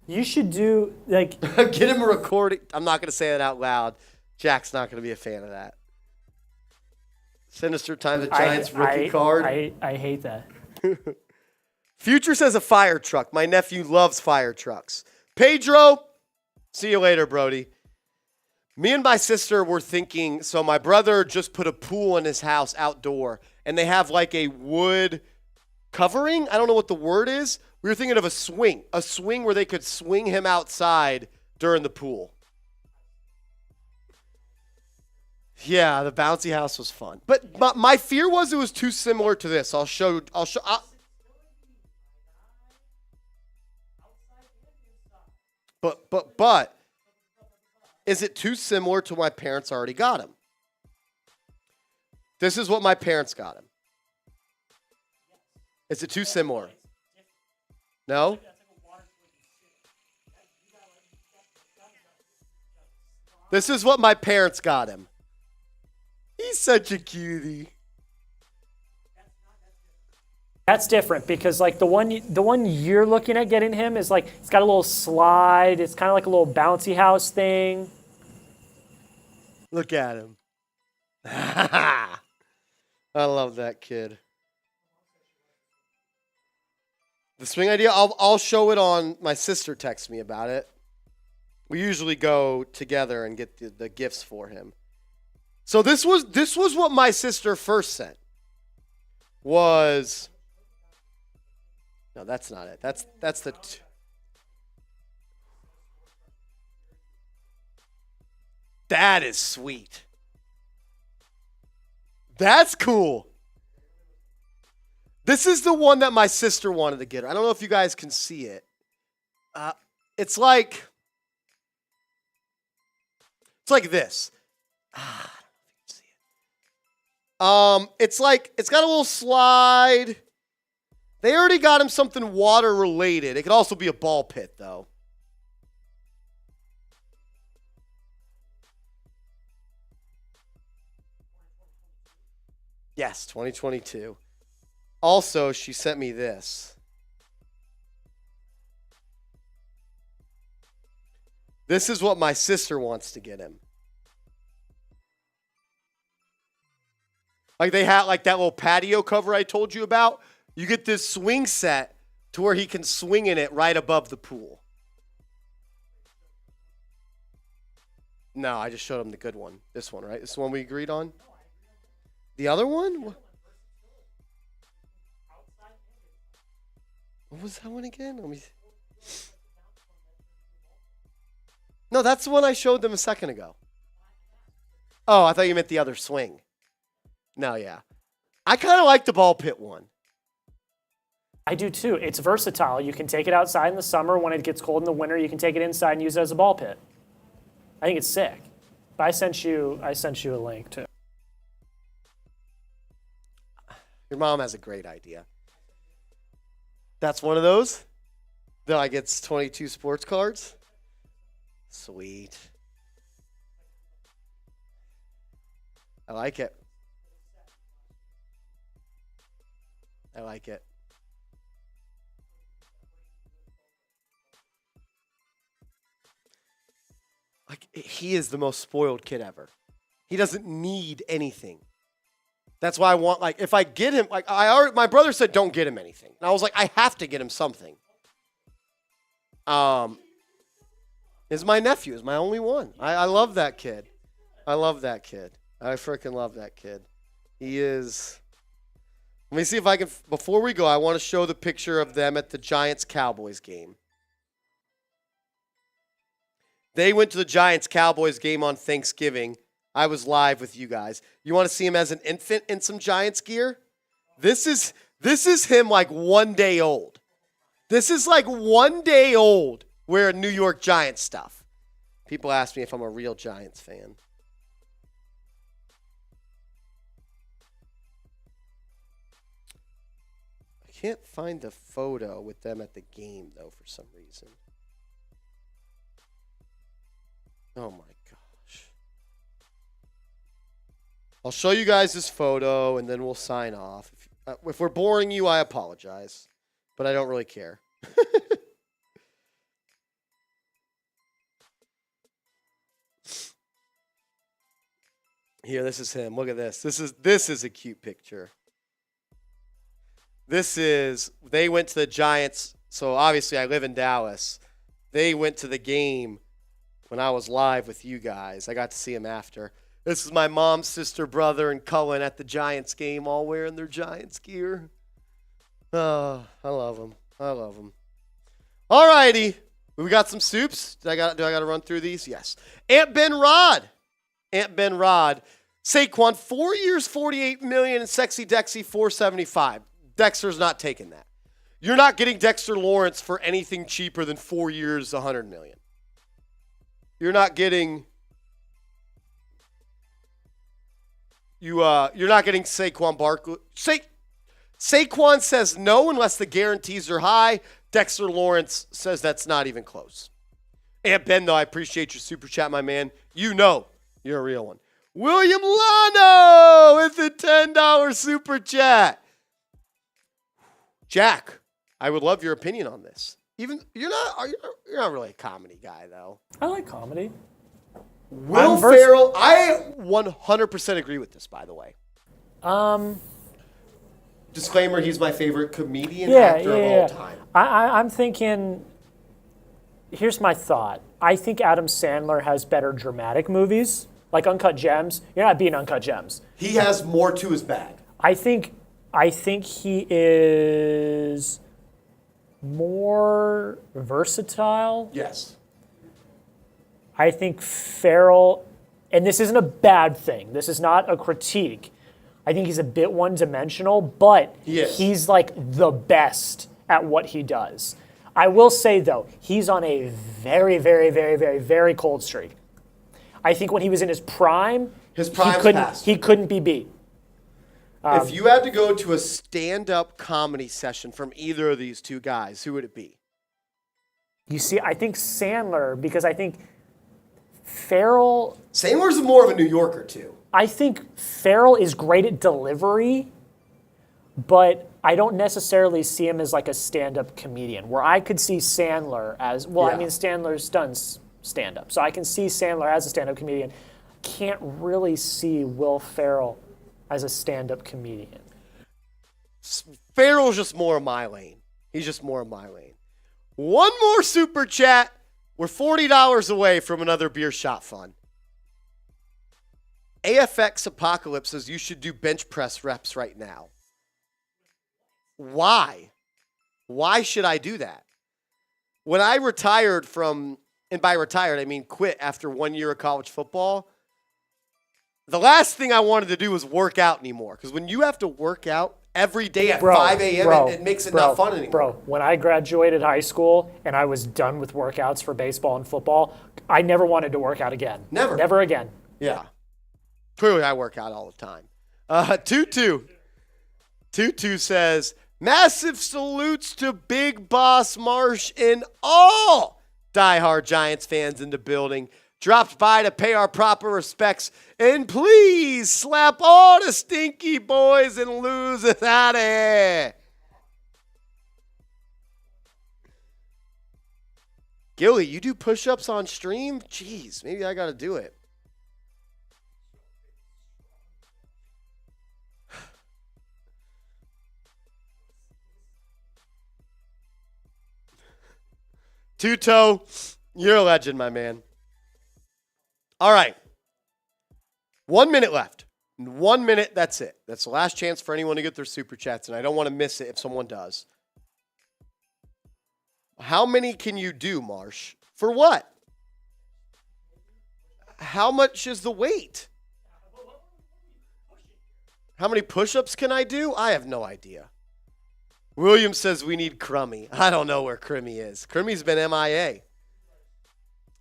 You should do, like... Get him a recording. I'm not going to say that out loud. Jack's not going to be a fan of that. Sinister Times of Giants rookie card. I hate that. Future says a fire truck. My nephew loves fire trucks. Pedro, see you later, Brody. Me and my sister were thinking, so my brother just put a pool in his house outdoor, and they have like a wood covering. I don't know what the word is. We were thinking of a swing where they could swing him outside during the pool. Yeah, the bouncy house was fun. But my fear was it was too similar to this. I'll show. But is it too similar to my parents already got him? This is what my parents got him. Is it too similar? No? This is what my parents got him. He's such a cutie. That's different because like the one you're looking at getting him is like it's got a little slide. It's kind of like a little bouncy house thing. Look at him. I love that kid. The swing idea, I'll show it on, my sister texts me about it. We usually go together and get the gifts for him. So this was what my sister first sent. No, that's not it. That's the That is sweet. That's cool. This is the one that my sister wanted to get her. I don't know if you guys can see it. It's like this. It's like it's got a little slide. They already got him something water related. It could also be a ball pit though. Yes, 2022. Also, she sent me this. This is what my sister wants to get him. Like they had like that little patio cover I told you about. You get this swing set to where he can swing in it right above the pool. No, I just showed him the good one. This one, right? This is the one we agreed on? The other one? What was that one again? Let me. No, that's the one I showed them a second ago. Oh, I thought you meant the other swing. No, yeah. I kind of like the ball pit one. I do too. It's versatile. You can take it outside in the summer. When it gets cold in the winter, you can take it inside and use it as a ball pit. I think it's sick. But I sent you a link too. Your mom has a great idea. That's one of those that I get 22 sports cards. Sweet. I like it. I like it. Like, he is the most spoiled kid ever. He doesn't need anything. That's why I want, like, if I get him, like, my brother said don't get him anything. And I was like, I have to get him something. Is my nephew, is my only one. I love that kid. I love that kid. I freaking love that kid. He is. Let me see if I can, before we go, I want to show the picture of them at the Giants-Cowboys game. They went to the Giants-Cowboys game on Thanksgiving. I was live with you guys. You want to see him as an infant in some Giants gear? This is him like 1 day old. This is like 1 day old wearing New York Giants stuff. People ask me if I'm a real Giants fan. I can't find the photo with them at the game, though, for some reason. Oh, my gosh. I'll show you guys this photo, and then we'll sign off. If we're boring you, I apologize. But I don't really care. Here, this is him. Look at this. This is a cute picture. They went to the Giants. So obviously I live in Dallas. They went to the game when I was live with you guys. I got to see him after. This is my mom, sister, brother, and Cullen at the Giants game, all wearing their Giants gear. Oh, I love them. I love them. All righty. We got some soups. Do I got to run through these? Yes. Aunt Ben Rod. Saquon, 4 years, $48 million, and Sexy Dexy, $475. Dexter's not taking that. You're not getting Dexter Lawrence for anything cheaper than 4 years, $100 million. You're not getting you're not getting Saquon Barkley. Saquon says no unless the guarantees are high. Dexter Lawrence says that's not even close. Aunt Ben, though, I appreciate your super chat, my man. You know you're a real one. William Lano with the $10 super chat. Jack, I would love your opinion on this. Even you're not really a comedy guy, though. I like comedy. Will Ferrell, I 100% agree with this, by the way. Disclaimer, he's my favorite comedian actor of all time. I'm thinking, here's my thought. I think Adam Sandler has better dramatic movies, like Uncut Gems. You're not being Uncut Gems. He has more to his bag. I think he is more versatile. Yes. I think Ferrell, and this isn't a bad thing. This is not a critique. I think he's a bit one-dimensional, but he's like the best at what he does. I will say, though, he's on a very, very, very, very, very cold streak. I think when he was in his prime, he couldn't be beat. If you had to go to a stand-up comedy session from either of these two guys, who would it be? You see, I think Sandler, because I think Sandler's more of a New Yorker, too. I think Ferrell is great at delivery, but I don't necessarily see him as like a stand-up comedian, where I could see Sandler as, I mean, Sandler's done stand-up, so I can see Sandler as a stand-up comedian. Can't really see Will Ferrell as a stand-up comedian. Ferrell's just more of my lane. He's just more of my lane. One more super chat. We're $40 away from another beer shot fun. AFX Apocalypse says you should do bench press reps right now. Why? Why should I do that? When I retired from, and by retired, I mean quit after 1 year of college football, the last thing I wanted to do was work out anymore. Because when you have to work out every day at 5 a.m., it makes it not fun anymore. Bro, when I graduated high school and I was done with workouts for baseball and football, I never wanted to work out again. Never again. Yeah. Clearly, I work out all the time. Tutu says, massive salutes to Big Boss Marsh and all diehard Giants fans in the building. Dropped by to pay our proper respects. And please slap all the stinky boys and losers out of here. Gilly, you do push-ups on stream? Jeez, maybe I got to do it. Tuto, you're a legend, my man. All right. 1 minute left. 1 minute, that's it. That's the last chance for anyone to get their super chats, and I don't want to miss it if someone does. How many can you do, Marsh? For what? How much is the weight? How many push-ups can I do? I have no idea. William says we need Crummy. I don't know where Crummy is. Crummy's been MIA.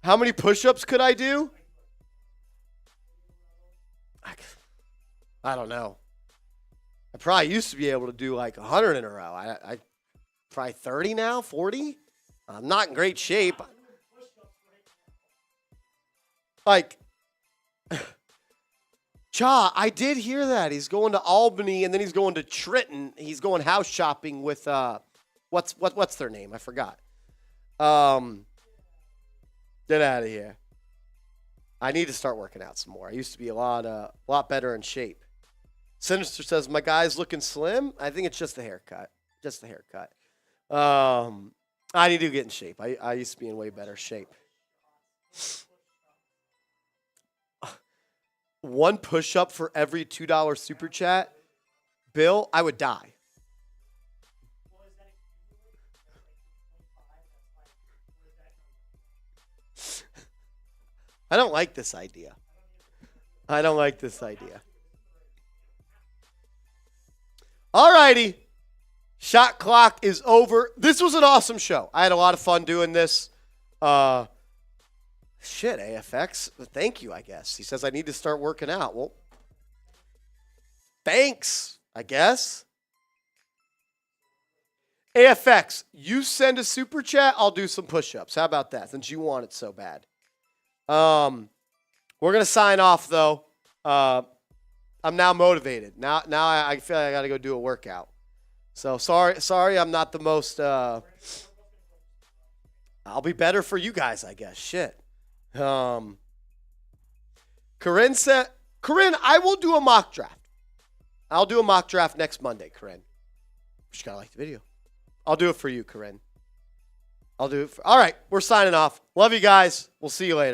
How many push-ups could I do? I don't know. I probably used to be able to do like 100 in a row. I probably 30 now, 40. I'm not in great shape. Like, Cha, I did hear that. He's going to Albany and then he's going to Trenton. He's going house shopping with what's their name? I forgot. Get out of here. I need to start working out some more. I used to be a lot better in shape. Sinister says, my guy's looking slim. I think it's just the haircut. Just the haircut. I need to get in shape. I used to be in way better shape. One push-up for every $2 super chat. Bill, I would die. I don't like this idea. I don't like this idea. All righty. Shot clock is over. This was an awesome show. I had a lot of fun doing this. Shit, AFX. Thank you, I guess. He says I need to start working out. Well, thanks, I guess. AFX, you send a super chat, I'll do some push-ups. How about that, since you want it so bad? We're going to sign off, though. I'm now motivated. Now I feel like I got to go do a workout. So sorry I'm not the most I'll be better for you guys, I guess. Shit. Corinne, I will do a mock draft. I'll do a mock draft next Monday, Corinne. Just got to like the video. I'll do it for you, Corinne. All right, we're signing off. Love you guys. We'll see you later.